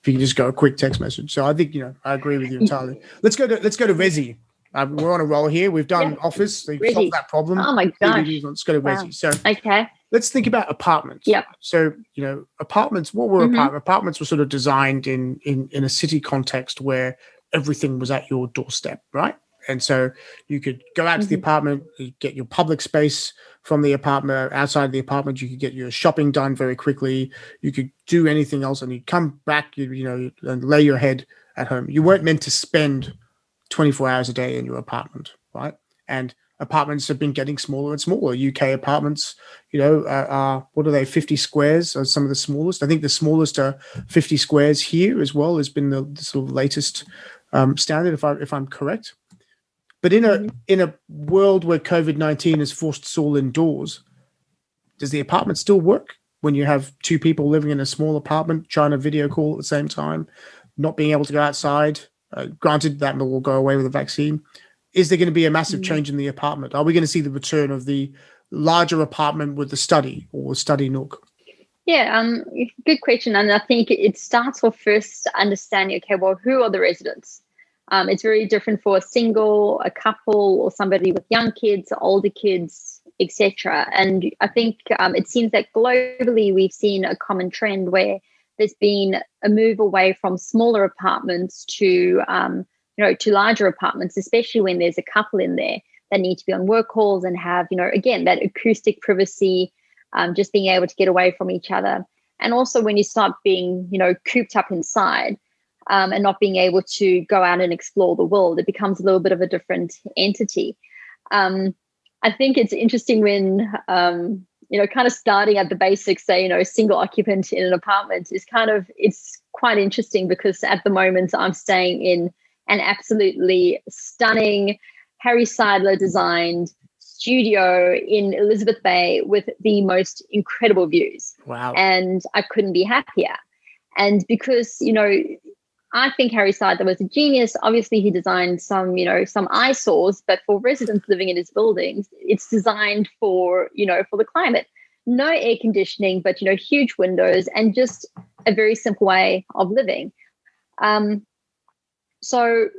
if you can just go a quick text message. So I think, I agree with you entirely. Let's go to Resi. We're on a roll here. We've done office. They've solved that problem.
Oh my gosh.
Let's go to Resi. So
okay.
Let's think about apartments.
Yep.
So, apartments, what were apartments? Apartments were sort of designed in a city context where everything was at your doorstep, right? And so you could go out to the apartment, you get your public space from the apartment. Outside of the apartment, you could get your shopping done very quickly. You could do anything else, and you'd come back, and lay your head at home. You weren't meant to spend 24 hours a day in your apartment, right? And apartments have been getting smaller and smaller. UK apartments, are, what are they, 50 squares are some of the smallest. I think the smallest are 50 squares here as well, has been the sort of latest standard, if I'm correct. But in a world where COVID-19 has forced us all indoors, does the apartment still work when you have two people living in a small apartment trying to video call at the same time, not being able to go outside? Granted, that will go away with the vaccine. Is there going to be a massive change in the apartment? Are we going to see the return of the larger apartment with the study or study nook?
Yeah, good question. And I think it starts with first understanding, okay, well, who are the residents? It's very different for a single, a couple, or somebody with young kids, older kids, etc. And I think it seems that globally we've seen a common trend where there's been a move away from smaller apartments to to larger apartments, especially when there's a couple in there that need to be on work calls and have, again, that acoustic privacy, just being able to get away from each other. And also when you start being, cooped up inside, and not being able to go out and explore the world, it becomes a little bit of a different entity. I think it's interesting when, kind of starting at the basics, say, single occupant in an apartment is it's quite interesting because at the moment I'm staying in an absolutely stunning Harry Seidler designed studio in Elizabeth Bay with the most incredible views.
Wow.
And I couldn't be happier. And because, I think Harry Seidler was a genius. Obviously, he designed some eyesores, but for residents living in his buildings, it's designed for the climate. No air conditioning, but, huge windows and just a very simple way of living. So,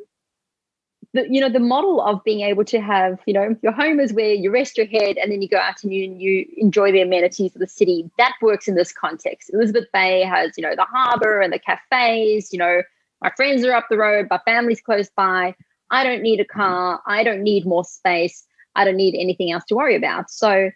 the model of being able to have, your home is where you rest your head and then you go out and you enjoy the amenities of the city. That works in this context. Elizabeth Bay has, the harbour and the cafes, my friends are up the road, my family's close by. I don't need a car. I don't need more space. I don't need anything else to worry about. So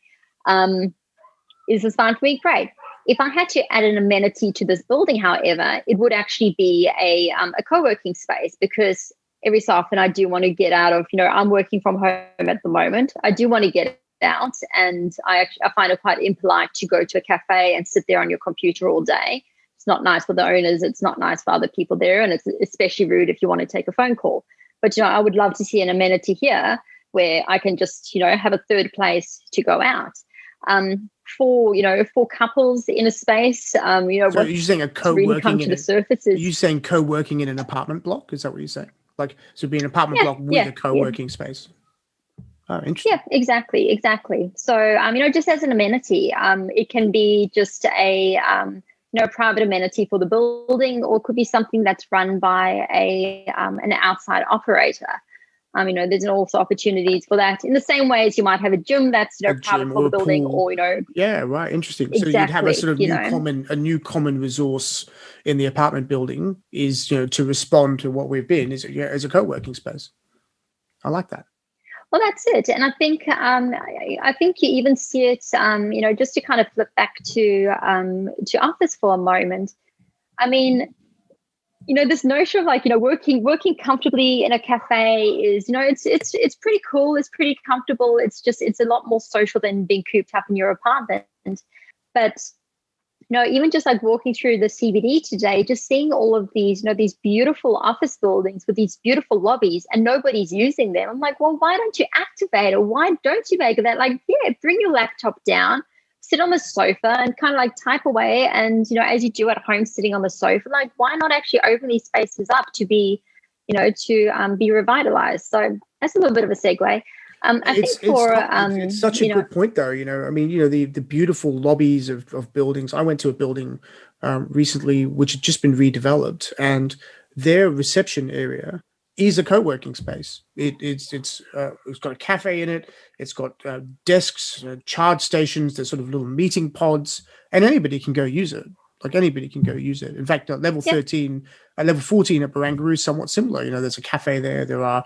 is this fun for me? Great. If I had to add an amenity to this building, however, it would actually be a co-working space because every so often I do want to get out of, I'm working from home at the moment. I do want to get out and I find it quite impolite to go to a cafe and sit there on your computer all day. It's not nice for the owners. It's not nice for other people there. And it's especially rude if you want to take a phone call. But, I would love to see an amenity here where I can just, have a third place to go out. For couples in a space, so
you're saying a co-working
really come to the surface is,
are you saying co-working in an apartment block? Is that what you're saying? Like, so be an apartment block with a co-working space. Oh, interesting.
Yeah, exactly. So, just as an amenity, it can be just a private amenity for the building, or it could be something that's run by an outside operator. There's also opportunities for that in the same way as you might have a gym that's private for the building,
pool. Or yeah, right, interesting. Exactly, so you'd have a sort of new common resource in the apartment building is to respond to what we've been as a co-working space. I like that.
Well, that's it, and I think you even see it. Just to kind of flip back to office for a moment. This notion of working comfortably in a cafe is, it's pretty cool. It's pretty comfortable. It's a lot more social than being cooped up in your apartment. But, even just like walking through the CBD today, just seeing all of these, these beautiful office buildings with these beautiful lobbies and nobody's using them. I'm like, well, why don't you activate it? Why don't you make that? Like, yeah, bring your laptop down, sit on the sofa and kind of like type away. And, as you do at home, sitting on the sofa, like, why not actually open these spaces up to be, to be revitalized? So that's a little bit of a segue.
It's such a good point, though. The beautiful lobbies of buildings. I went to a building recently which had just been redeveloped, and their reception area is a co-working space. It's got a cafe in it. It's got desks, charge stations. There's sort of little meeting pods, and anybody can go use it. Like anybody can go use it. In fact, at level 13, level 14 at Barangaroo is somewhat similar. There's a cafe there. There are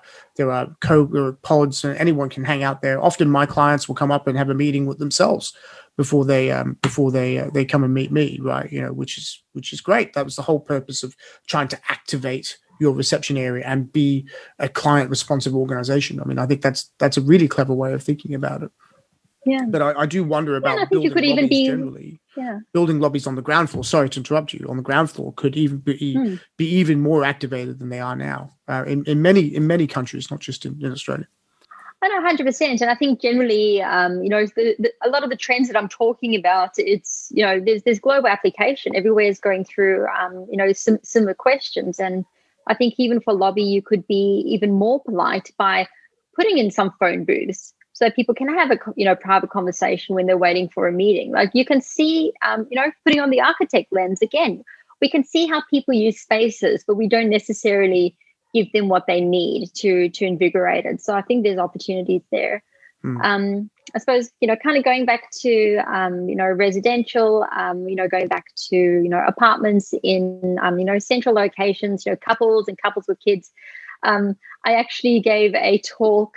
pods, and anyone can hang out there. Often, my clients will come up and have a meeting with themselves before they come and meet me. Right? Which is great. That was the whole purpose of trying to activate your reception area and be a client responsive organization. I think that's a really clever way of thinking about it.
Yeah.
But I do wonder about
I think you could even be
generally. building lobbies on the ground floor, sorry to interrupt you, on the ground floor could even be even more activated than they are now in many countries, not just in Australia.
I know 100%. And I think generally, a lot of the trends that I'm talking about, it's, there's global application. Everywhere is going through, similar questions. And I think even for lobby, you could be even more polite by putting in some phone booths so that people can have a, private conversation when they're waiting for a meeting. Like you can see, putting on the architect lens again, we can see how people use spaces, but we don't necessarily give them what they need to invigorate it. So I think there's opportunities there. I suppose, kind of going back to, residential, going back to, apartments in, central locations, couples with kids. I actually gave a talk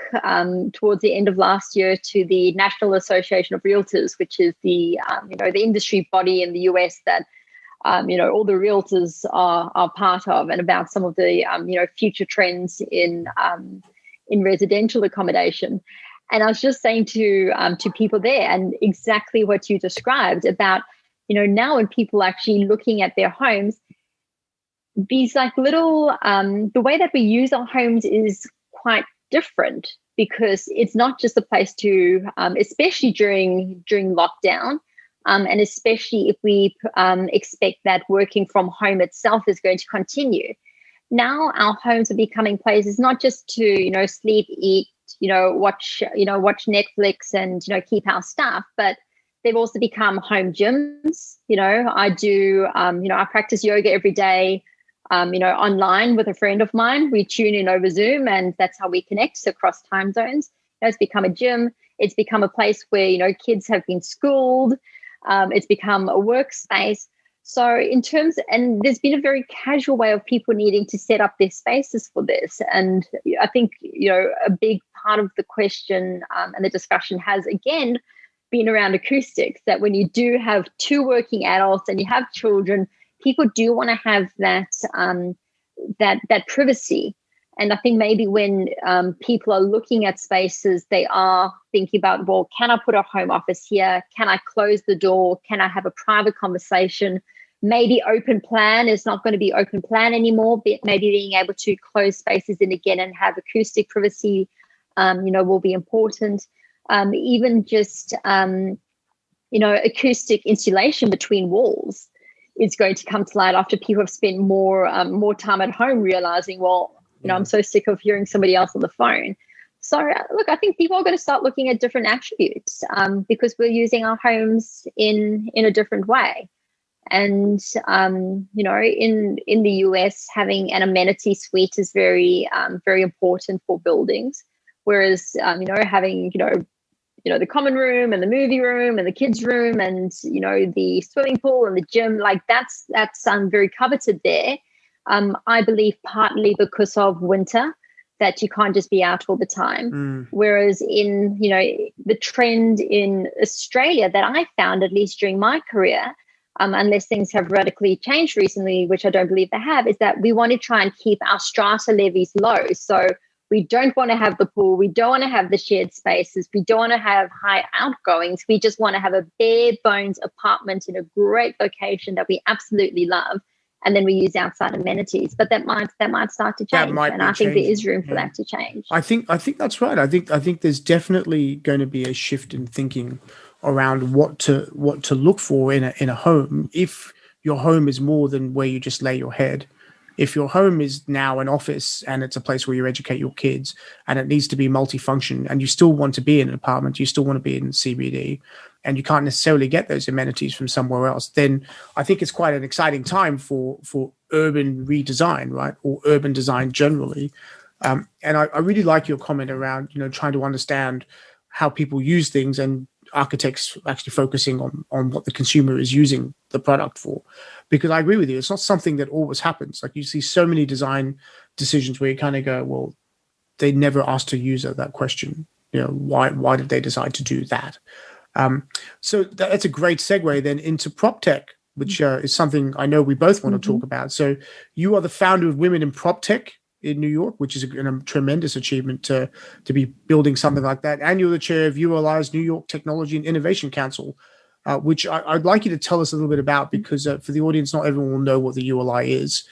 towards the end of last year to the National Association of Realtors, which is the, the industry body in the US that, all the realtors are part of, and about some of the, future trends in residential accommodation. And I was just saying to people there, and exactly what you described about, now when people are actually looking at their homes, these like little, the way that we use our homes is quite different, because it's not just a place to, especially during lockdown, and especially if we expect that working from home itself is going to continue. Now our homes are becoming places not just to, sleep, eat, watch Netflix and, keep our stuff, but they've also become home gyms. I do, I practice yoga every day, online with a friend of mine. We tune in over Zoom, and that's how we connect across time zones. It's become a gym. It's become a place where, kids have been schooled. It's become a workspace. So and there's been a very casual way of people needing to set up their spaces for this. And I think, a big part of the question and the discussion has, again, been around acoustics, that when you do have two working adults and you have children, people do want to have that privacy. And I think maybe when people are looking at spaces, they are thinking about, well, can I put a home office here? Can I close the door? Can I have a private conversation? Maybe open plan is not going to be open plan anymore, but maybe being able to close spaces in again and have acoustic privacy, will be important. Even just, acoustic insulation between walls is going to come to light after people have spent more time at home, realizing, well, I'm so sick of hearing somebody else on the phone. So look, I think people are going to start looking at different attributes because we're using our homes in a different way. And, in the US, having an amenity suite is very, very important for buildings. Whereas, having, the common room and the movie room and the kids' room and, the swimming pool and the gym, like that's very coveted there. I believe partly because of winter, that you can't just be out all the time. Whereas in, the trend in Australia that I found, at least during my career, unless things have radically changed recently, which I don't believe they have, is that we want to try and keep our strata levies low. So we don't want to have the pool. We don't want to have the shared spaces. We don't want to have high outgoings. We just want to have a bare bones apartment in a great location that we absolutely love. And then we use outside amenities, but that might start to change, and I think there is room for that to change.
I think that's right. I think there's definitely going to be a shift in thinking around what to look for in a home. If your home is more than where you just lay your head, if your home is now an office and it's a place where you educate your kids, and it needs to be multifunction, and you still want to be in an apartment, you still want to be in CBD, and you can't necessarily get those amenities from somewhere else, then I think it's quite an exciting time for urban redesign, right? Or urban design generally. And I really like your comment around, trying to understand how people use things, and architects actually focusing on what the consumer is using the product for. Because I agree with you, it's not something that always happens. Like you see so many design decisions where you kind of go, well, they never asked a user that question. Why did they decide to do that? So that's a great segue then into prop tech, which is something I know we both want to talk about. So you are the founder of Women in Prop Tech in New York, which is a tremendous achievement to be building something like that. And you're the chair of ULI's New York Technology and Innovation Council. which I'd like you to tell us a little bit about, because for the audience, not everyone will know what the ULI is.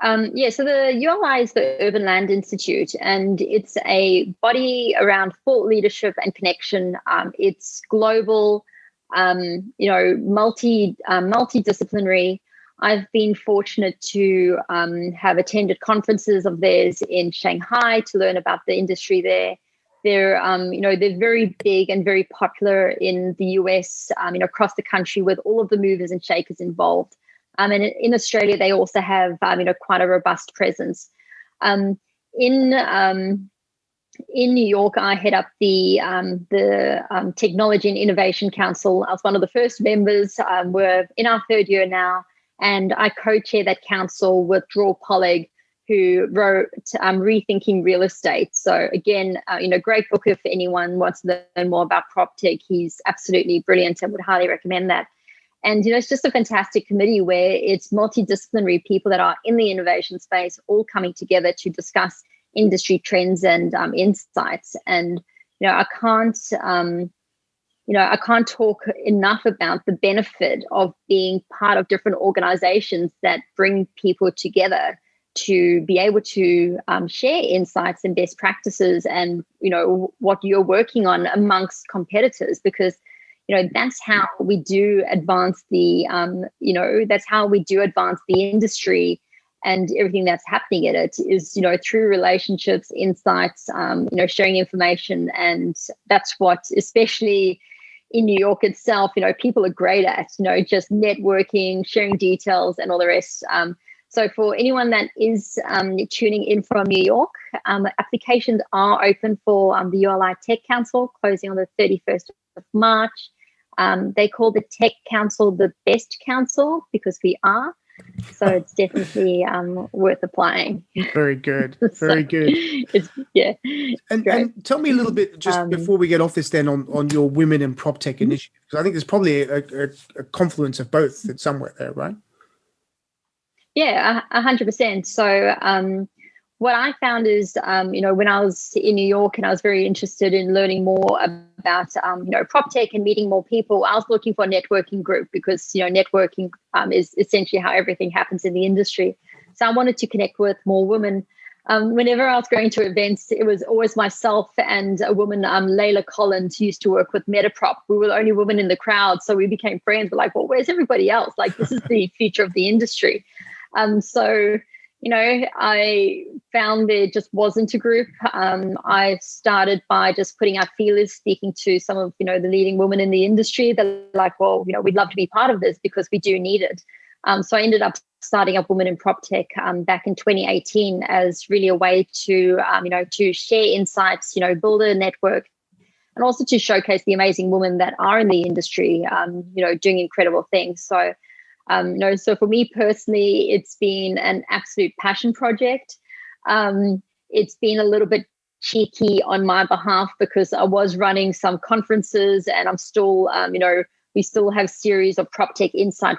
So the ULI is the Urban Land Institute, and it's a body around thought leadership and connection. It's global, multidisciplinary. I've been fortunate to have attended conferences of theirs in Shanghai to learn about the industry there. They're very big and very popular in the US, across the country, with all of the movers and shakers involved. And in Australia, they also have, quite a robust presence. In New York, I head up the Technology and Innovation Council. I was one of the first members. We're in our third year now, and I co-chair that council with Dror Polleg, who wrote Rethinking Real Estate. So again, great book if anyone wants to learn more about PropTech. He's absolutely brilliant and would highly recommend that. And, it's just a fantastic committee where it's multidisciplinary people that are in the innovation space all coming together to discuss industry trends and insights. And, I can't talk enough about the benefit of being part of different organizations that bring people together to be able to share insights and best practices and, what you're working on amongst competitors, because that's how we do advance the, industry and everything that's happening in it is, through relationships, insights, sharing information. And that's what, especially in New York itself, people are great at, just networking, sharing details and all the rest. So for anyone that is tuning in from New York, applications are open for the ULI Tech Council, closing on the 31st of March. They call the Tech Council the best council because we are. So it's definitely worth applying.
Very good. Very good. And tell me a little bit, just before we get off this then, on your Women in PropTech initiative, because I think there's probably a confluence of both somewhere there, right?
Yeah, 100%. So what I found is, when I was in New York and I was very interested in learning more about, PropTech and meeting more people, I was looking for a networking group because, networking is essentially how everything happens in the industry. So I wanted to connect with more women. Whenever I was going to events, it was always myself and a woman, Layla Collins, who used to work with Metaprop. We were the only women in the crowd, so we became friends. We're like, well, where's everybody else? Like, this is the future of the industry. I found there just wasn't a group. I started by just putting out feelers, speaking to some of, the leading women in the industry. They're like, well, we'd love to be part of this because we do need it. So I ended up starting up Women in PropTech back in 2018 as really a way to, to share insights, build a network, and also to showcase the amazing women that are in the industry, doing incredible things. So, so for me personally, it's been an absolute passion project. It's been a little bit cheeky on my behalf because I was running some conferences and I'm still, we still have series of PropTech Insight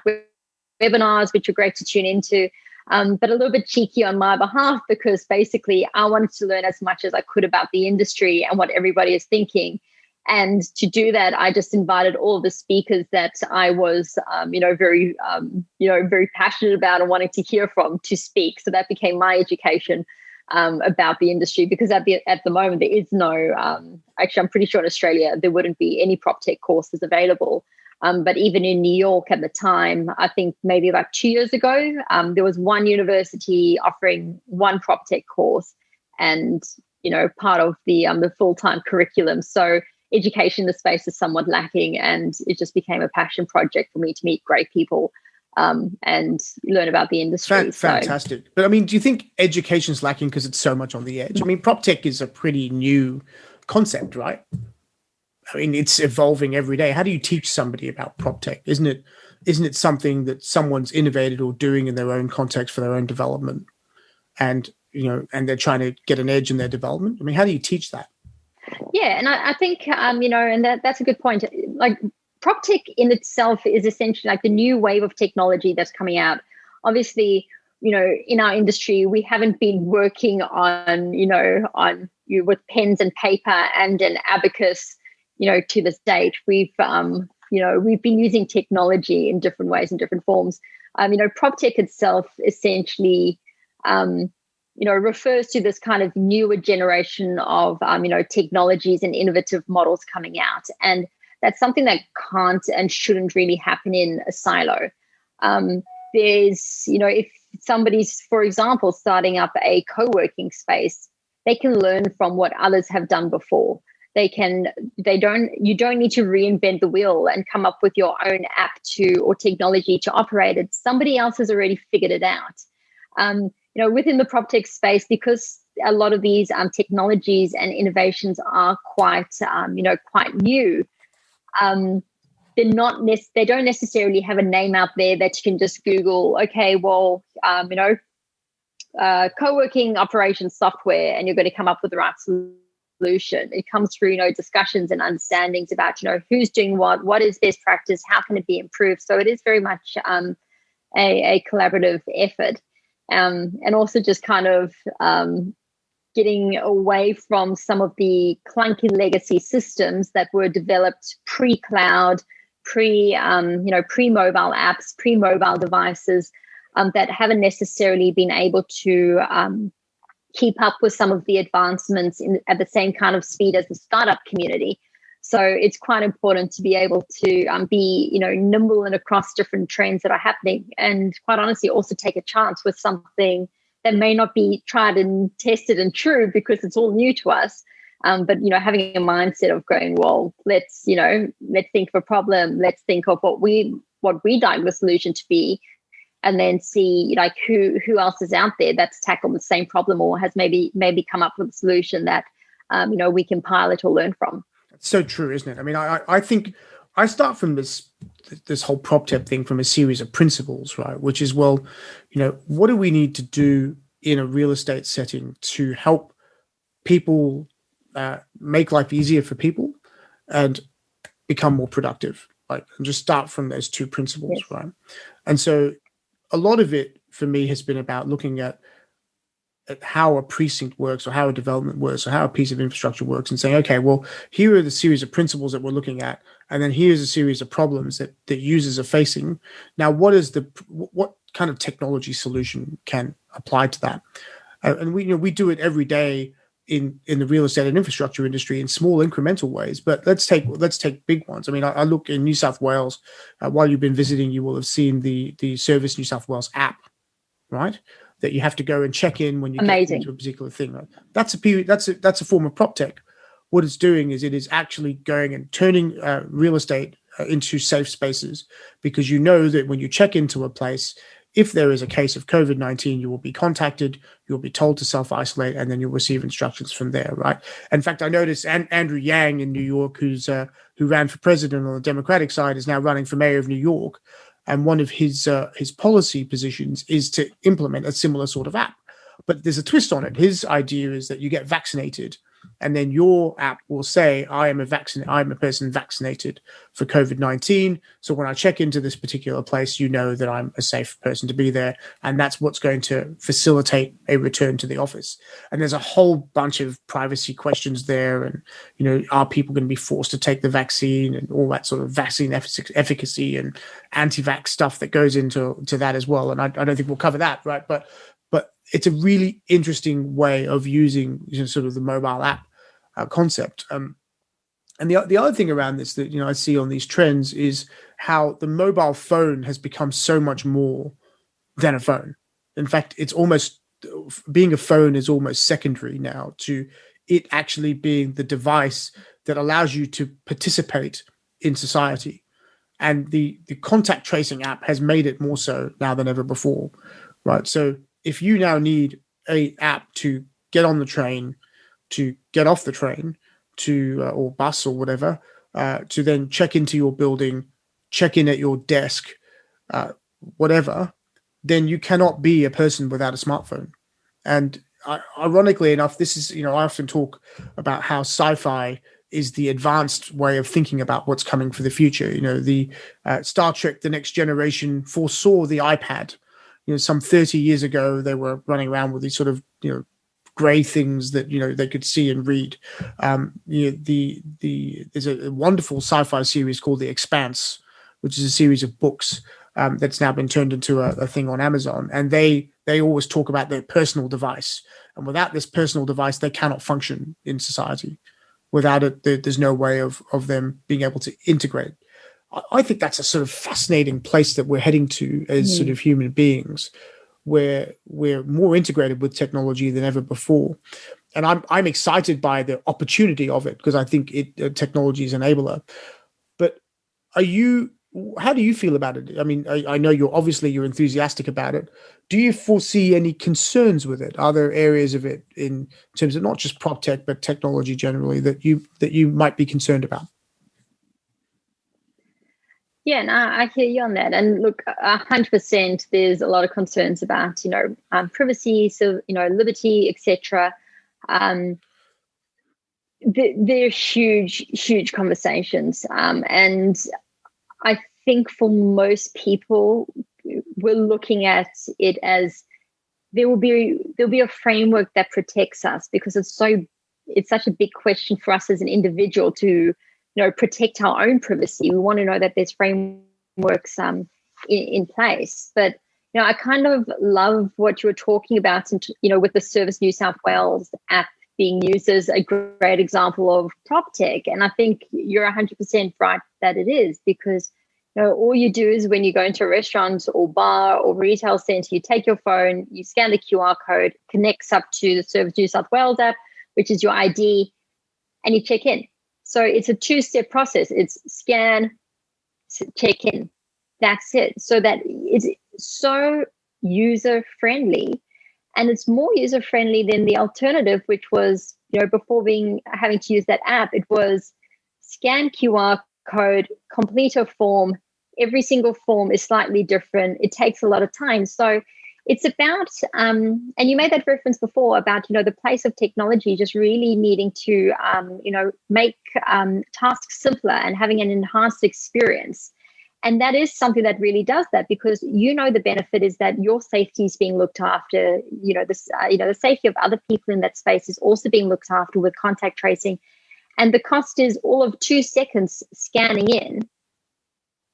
webinars, which are great to tune into, but a little bit cheeky on my behalf because basically I wanted to learn as much as I could about the industry and what everybody is thinking. And to do that, I just invited all of the speakers that I was, very passionate about and wanting to hear from to speak. So that became my education about the industry, because at the moment there is no, actually I'm pretty sure in Australia there wouldn't be any PropTech courses available. But even in New York at the time, I think maybe about 2 years ago, there was one university offering one PropTech course and, part of the full-time curriculum. So education in the space is somewhat lacking, and it just became a passion project for me to meet great people and learn about the industry.
Fantastic. But I mean, do you think education's lacking because it's so much on the edge? I mean, PropTech is a pretty new concept, right? I mean, it's evolving every day. How do you teach somebody about PropTech? Isn't it something that someone's innovated or doing in their own context for their own development, and and they're trying to get an edge in their development? I mean, how do you teach that?
Yeah, and I think and that's a good point. Like, PropTech in itself is essentially like the new wave of technology that's coming out. Obviously, in our industry, we haven't been working on with pens and paper and an abacus, to this date. We've we've been using technology in different ways and different forms. Prop tech itself essentially, refers to this kind of newer generation of, technologies and innovative models coming out. And that's something that can't and shouldn't really happen in a silo. If somebody's, for example, starting up a co-working space, they can learn from what others have done before. You don't need to reinvent the wheel and come up with your own app or technology to operate it. Somebody else has already figured it out. Within the prop tech space, because a lot of these technologies and innovations are quite new, they don't necessarily have a name out there that you can just Google, okay, well, co-working operations software, and you're going to come up with the right solution. It comes through, discussions and understandings about, who's doing what is best practice, how can it be improved. So it is very much a collaborative effort. And also just kind of getting away from some of the clunky legacy systems that were developed pre-cloud, pre-mobile apps, pre-mobile devices that haven't necessarily been able to keep up with some of the advancements at the same kind of speed as the startup community. So it's quite important to be able to be, nimble and across different trends that are happening, and quite honestly, also take a chance with something that may not be tried and tested and true because it's all new to us. But having a mindset of going, well, let's think of a problem, let's think of what we'd like the solution to be, and then see who else is out there that's tackled the same problem or has maybe come up with a solution that we can pilot or learn from.
It's so true, isn't it? I mean, I think I start from this whole prop tech thing from a series of principles, right? Which is, well, what do we need to do in a real estate setting to help people make life easier for people and become more productive? Like, and just start from those two principles, yes. Right? And so a lot of it for me has been about looking at how a precinct works or how a development works or how a piece of infrastructure works and saying, okay, well, here are the series of principles that we're looking at. And then here's a series of problems that users are facing. Now, what kind of technology solution can apply to that? And we do it every day in the real estate and infrastructure industry in small incremental ways, but let's take big ones. I mean, I look in New South Wales, while you've been visiting, you will have seen the Service New South Wales app, right? That you have to go and check in when you get into a particular thing. Right? That's a form of prop tech. What it's doing is it is actually going and turning real estate into safe spaces, because that when you check into a place, if there is a case of COVID-19, you will be contacted, you'll be told to self-isolate, and then you'll receive instructions from there, right? In fact, I noticed Andrew Yang in New York, who ran for president on the Democratic side, is now running for mayor of New York. And one of his policy positions is to implement a similar sort of app. But there's a twist on it. His idea is that you get vaccinated, and then your app will say, I am a person vaccinated for COVID-19. So when I check into this particular place, that I'm a safe person to be there. And that's what's going to facilitate a return to the office. And there's a whole bunch of privacy questions there. And, are people going to be forced to take the vaccine, and all that sort of vaccine efficacy and anti-vax stuff that goes into that as well. And I don't think we'll cover that, right? But it's a really interesting way of using sort of the mobile app concept. And the other thing around this that I see on these trends is how the mobile phone has become so much more than a phone. In fact, it's almost being a phone is almost secondary now to it actually being the device that allows you to participate in society. And the contact tracing app has made it more so now than ever before, right? So if you now need an app to get on the train, to get off the train, or bus or whatever, to then check into your building, check in at your desk, whatever, then you cannot be a person without a smartphone. And ironically enough, this is, I often talk about how sci-fi is the advanced way of thinking about what's coming for the future. The Star Trek, The Next Generation foresaw the iPad. Some 30 years ago, they were running around with these sort of, grey things that they could see and read. There's a wonderful sci-fi series called The Expanse, which is a series of books that's now been turned into a thing on Amazon, and they always talk about their personal device, and without this personal device, they cannot function in society. Without it, there's no way of them being able to integrate. I think that's a sort of fascinating place that we're heading to as sort of human beings, where we're more integrated with technology than ever before. And I'm excited by the opportunity of it, because I think technology is an enabler. But how do you feel about it? I mean, I know you're enthusiastic about it. Do you foresee any concerns with it? Are there areas of it in terms of not just prop tech, but technology generally that you might be concerned about?
Yeah, no, I hear you on that. And look, 100%, there's a lot of concerns about, privacy, so, liberty, etc. They're huge conversations. And I think for most people, we're looking at it as there'll be a framework that protects us, because it's such a big question for us as an individual to protect our own privacy. We want to know that there's frameworks in place. But I kind of love what you were talking about, with the Service New South Wales app being used as a great example of prop tech. And I think you're 100% right that it is, because all you do is when you go into a restaurant or bar or retail center, you take your phone, you scan the QR code, connects up to the Service New South Wales app, which is your ID, and you check in. So it's a two-step process. It's scan, check in. That's it. So that it's so user-friendly, and it's more user-friendly than the alternative, which was, before having to use that app, it was scan QR code, complete a form. Every single form is slightly different. It takes a lot of time. So it's about, and you made that reference before about, the place of technology just really needing to, make tasks simpler and having an enhanced experience. And that is something that really does that, because, the benefit is that your safety is being looked after. The safety of other people in that space is also being looked after with contact tracing. And the cost is all of 2 seconds scanning in,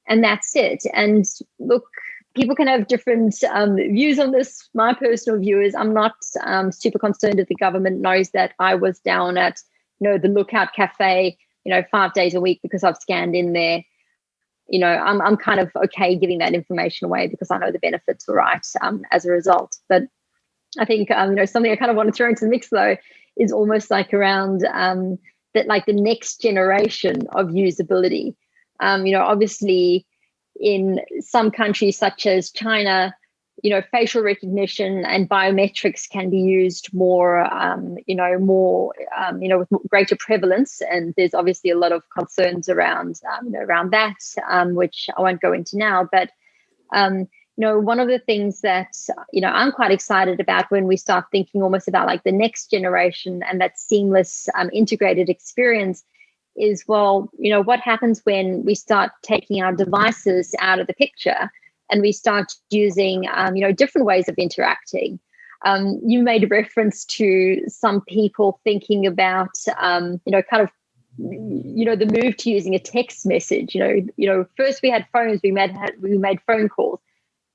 and that's it. And look, people can have different views on this. My personal view is I'm not super concerned if the government knows that I was down at, the Lookout Cafe, 5 days a week because I've scanned in there. I'm kind of okay giving that information away because I know the benefits are right as a result. But I think, something I kind of want to throw into the mix, though, is almost like around that, like the next generation of usability. Obviously, in some countries such as China, facial recognition and biometrics can be used more, with greater prevalence. And there's obviously a lot of concerns around that, which I won't go into now. But, one of the things that, I'm quite excited about when we start thinking almost about like the next generation and that seamless integrated experience is, what happens when we start taking our devices out of the picture and we start using, different ways of interacting. You made reference to some people thinking about, the move to using a text message. First we had phones, we made phone calls,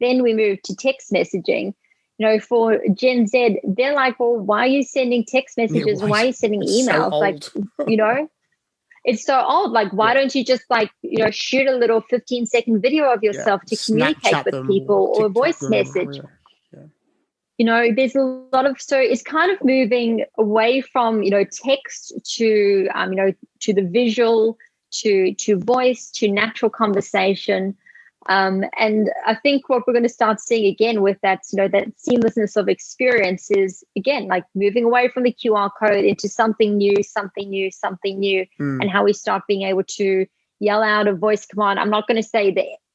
then we moved to text messaging. For Gen Z, they're like, well, why are you sending text messages? Why are you sending emails? So it's so old. Like, why don't you just shoot a little 15-second video of yourself to communicate with people, or a voice message? There's a lot of, so it's kind of moving away from, text to, to the visual, to voice, to natural conversation. And I think what we're going to start seeing again with that, that seamlessness of experience is, again, like moving away from the QR code into something new, and how we start being able to yell out a voice command. I'm not going to say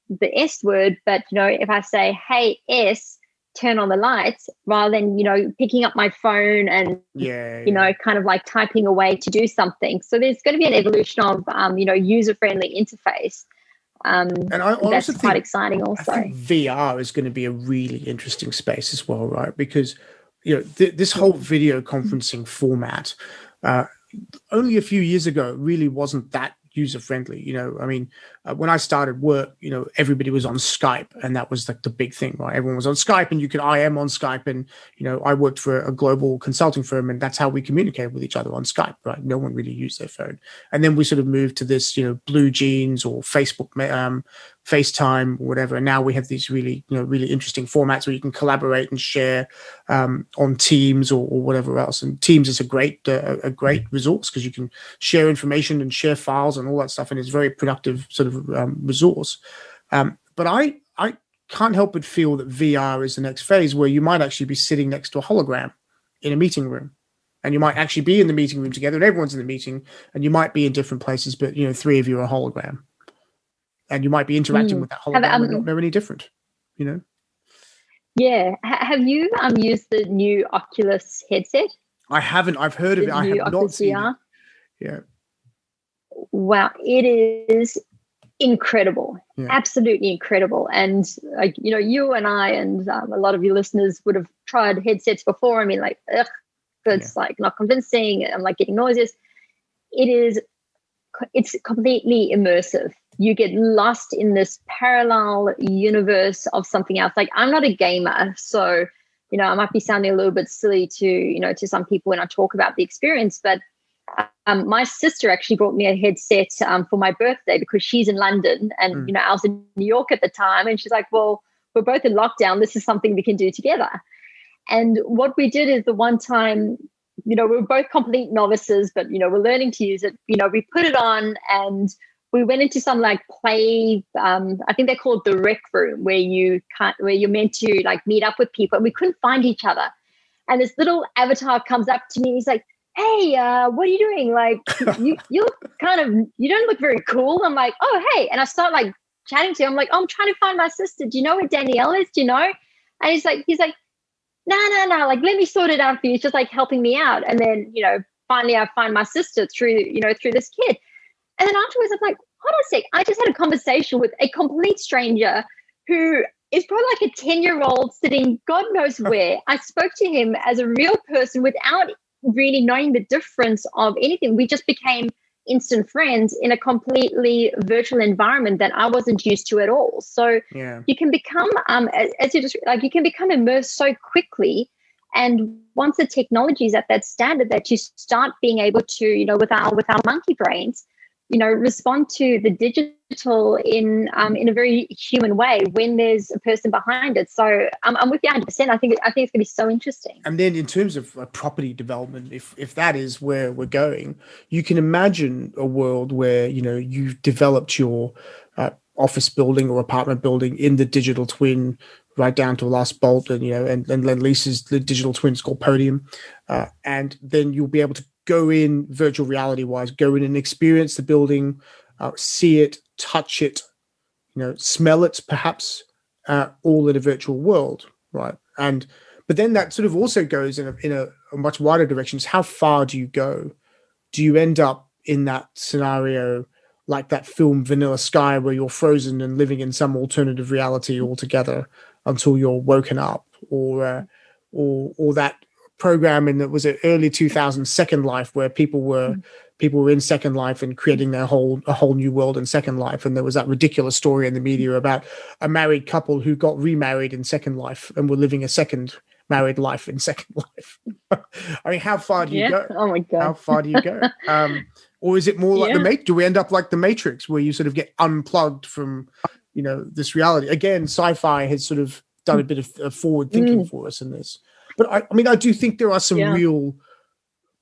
the S word, but, if I say, hey, S, turn on the lights, rather than, picking up my phone and, kind of like typing away to do something. So there's going to be an evolution of, user-friendly interface.
And I also
that's
think,
quite exciting also.
I think VR is going to be a really interesting space as well, right? Because this whole video conferencing format, only a few years ago, really wasn't that user friendly. I mean, when I started work, everybody was on Skype, and that was like the big thing, right? Everyone was on Skype, and I am on Skype, and I worked for a global consulting firm, and that's how we communicated with each other, on Skype, right? No one really used their phone. And then we sort of moved to this, Blue Jeans or Facebook, FaceTime or whatever. And now we have these really, really interesting formats where you can collaborate and share on Teams or whatever else. And Teams is a great resource, because you can share information and share files and all that stuff, and it's a very productive sort of resource. But I can't help but feel that VR is the next phase, where you might actually be sitting next to a hologram in a meeting room. And you might actually be in the meeting room together, and everyone's in the meeting, and you might be in different places, but three of you are a hologram. And you might be interacting with that hologram and not know any different,
Yeah. Have you used the new Oculus headset?
I haven't. I've heard of it. I have not seen it. Yeah.
Wow. It is incredible. Yeah. Absolutely incredible. And, you and I and a lot of your listeners would have tried headsets before. I mean, like, it's like not convincing. I'm like getting nauseous. It's completely immersive. You get lost in this parallel universe of something else. Like, I'm not a gamer, so, I might be sounding a little bit silly to some people when I talk about the experience, but my sister actually brought me a headset for my birthday, because she's in London and, I was in New York at the time, and she's like, well, we're both in lockdown. This is something we can do together. And what we did is, the one time, we were both complete novices, but, we're learning to use it. We put it on and we went into some like play. I think they call it the rec room, where you're meant to like meet up with people, and we couldn't find each other. And this little avatar comes up to me. He's like, hey, what are you doing? Like, you look you don't look very cool. I'm like, oh, hey. And I start like chatting to him. I'm like, oh, I'm trying to find my sister. Do you know where Danielle is? Do you know? And he's like, no. Like, let me sort it out for you. He's just like helping me out. And then, finally I find my sister through this kid. And then afterwards, I'm like, hold on a sec. I just had a conversation with a complete stranger who is probably like a 10-year-old sitting God knows where. I spoke to him as a real person without really knowing the difference of anything. We just became instant friends in a completely virtual environment that I wasn't used to at all. So you can become, as you just like, you can become immersed so quickly. And once the technology is at that standard, that you start being able to, with our monkey brains, respond to the digital in a very human way when there's a person behind it. So I'm with you 100%. I think it's going to be so interesting.
And then in terms of property development, if that is where we're going, you can imagine a world where, you've developed your office building or apartment building in the digital twin, right down to the last bolt, and and Lend-Lease's the digital twins called Podium, and then you'll be able to go in virtual reality wise, go in and experience the building, see it, touch it, smell it, perhaps, all in a virtual world, right? But then that sort of also goes in a much wider direction. Is how far do you go? Do you end up in that scenario like that film Vanilla Sky, where you're frozen and living in some alternative reality altogether until you're woken up, or that program in that was it early 2000s Second Life, where people were in Second Life and creating a whole new world in Second Life, and there was that ridiculous story in the media about a married couple who got remarried in Second Life and were living a second married life in Second Life. I mean, how far do you go?
Oh my god,
how far do you go? Or is it more like the Matrix? Do we end up like the Matrix, where you sort of get unplugged from this reality? Again, sci-fi has sort of done a bit of forward thinking for us in this. But I do think there are some real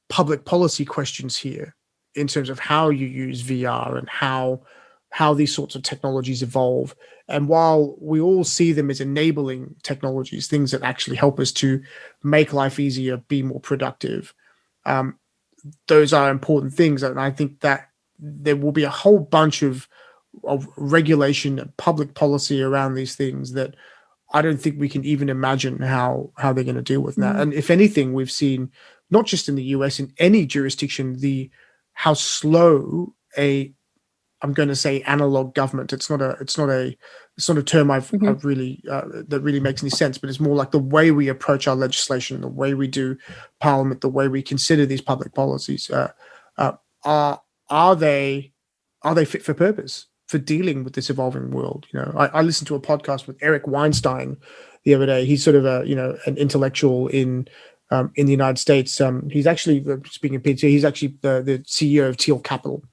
public policy questions here in terms of how you use VR and how these sorts of technologies evolve. And while we all see them as enabling technologies, things that actually help us to make life easier, be more productive, those are important things. And I think that there will be a whole bunch of regulation and public policy around these things that I don't think we can even imagine how they're going to deal with that. And if anything, we've seen, not just in the US, in any jurisdiction, how slow a I'm going to say analog government. It's not a term I've really that really makes any sense, but it's more like the way we approach our legislation, the way we do parliament, the way we consider these public policies. Are they fit for purpose for dealing with this evolving world? I listened to a podcast with Eric Weinstein the other day. He's sort of an intellectual in the United States. He's actually, speaking of PhD, he's actually the CEO of Teal Capital.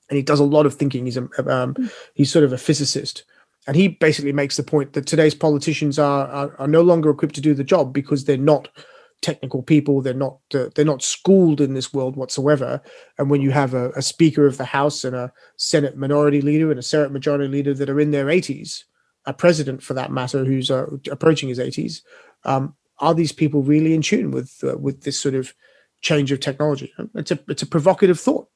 And he does a lot of thinking. He's sort of a physicist, and he basically makes the point that today's politicians are no longer equipped to do the job because they're not technical people. They're not schooled in this world whatsoever. And when you have a Speaker of the House and a Senate Minority Leader and a Senate Majority Leader that are in their 80s, a president for that matter who's approaching his 80s, are these people really in tune with this sort of change of technology? It's a provocative thought.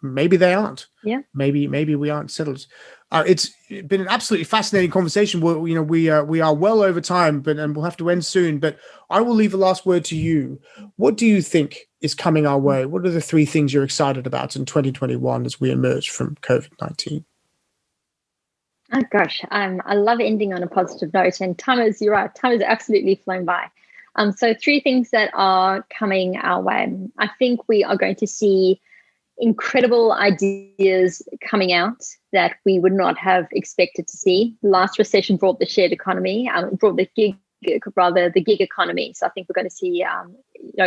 Maybe they aren't.
Yeah.
Maybe we aren't settled. It's been an absolutely fascinating conversation. We are well over time, and we'll have to end soon. But I will leave the last word to you. What do you think is coming our way? What are the 3 things you're excited about in 2021 as we emerge from COVID-19?
Oh gosh, I love ending on a positive note. And you're right. Time has absolutely flown by. So 3 things that are coming our way. I think we are going to see incredible ideas coming out that we would not have expected to see. The last recession brought the shared economy, brought the gig economy. So I think we're going to see,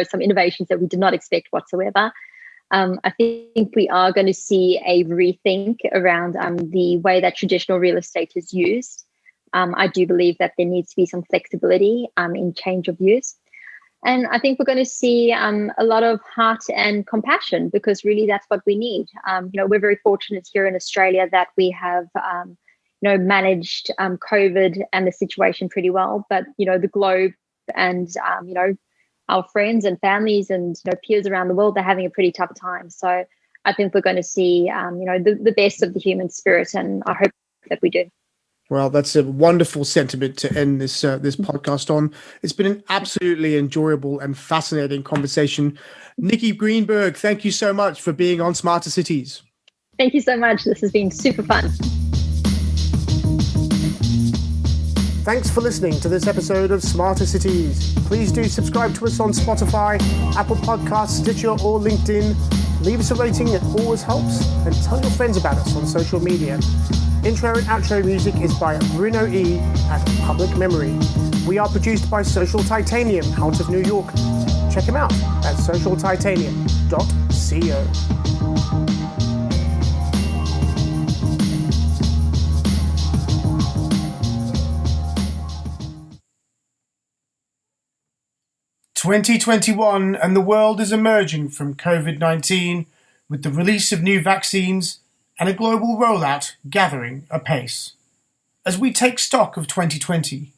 some innovations that we did not expect whatsoever. I think we are going to see a rethink around the way that traditional real estate is used. I do believe that there needs to be some flexibility in change of use. And I think we're going to see a lot of heart and compassion, because really that's what we need. We're very fortunate here in Australia that we have, managed COVID and the situation pretty well. But, the globe and, our friends and families and peers around the world, they're having a pretty tough time. So I think we're going to see, the best of the human spirit, and I hope that we do.
Well, that's a wonderful sentiment to end this podcast on. It's been an absolutely enjoyable and fascinating conversation. Nikki Greenberg, thank you so much for being on Smarter Cities.
Thank you so much. This has been super fun.
Thanks for listening to this episode of Smarter Cities. Please do subscribe to us on Spotify, Apple Podcasts, Stitcher, or LinkedIn. Leave us a rating, it always helps. And tell your friends about us on social media. Intro and outro music is by Bruno E. at Public Memory. We are produced by Social Titanium out of New York. Check him out at socialtitanium.co. 2021, and the world is emerging from COVID-19 with the release of new vaccines and a global rollout gathering apace. As we take stock of 2020,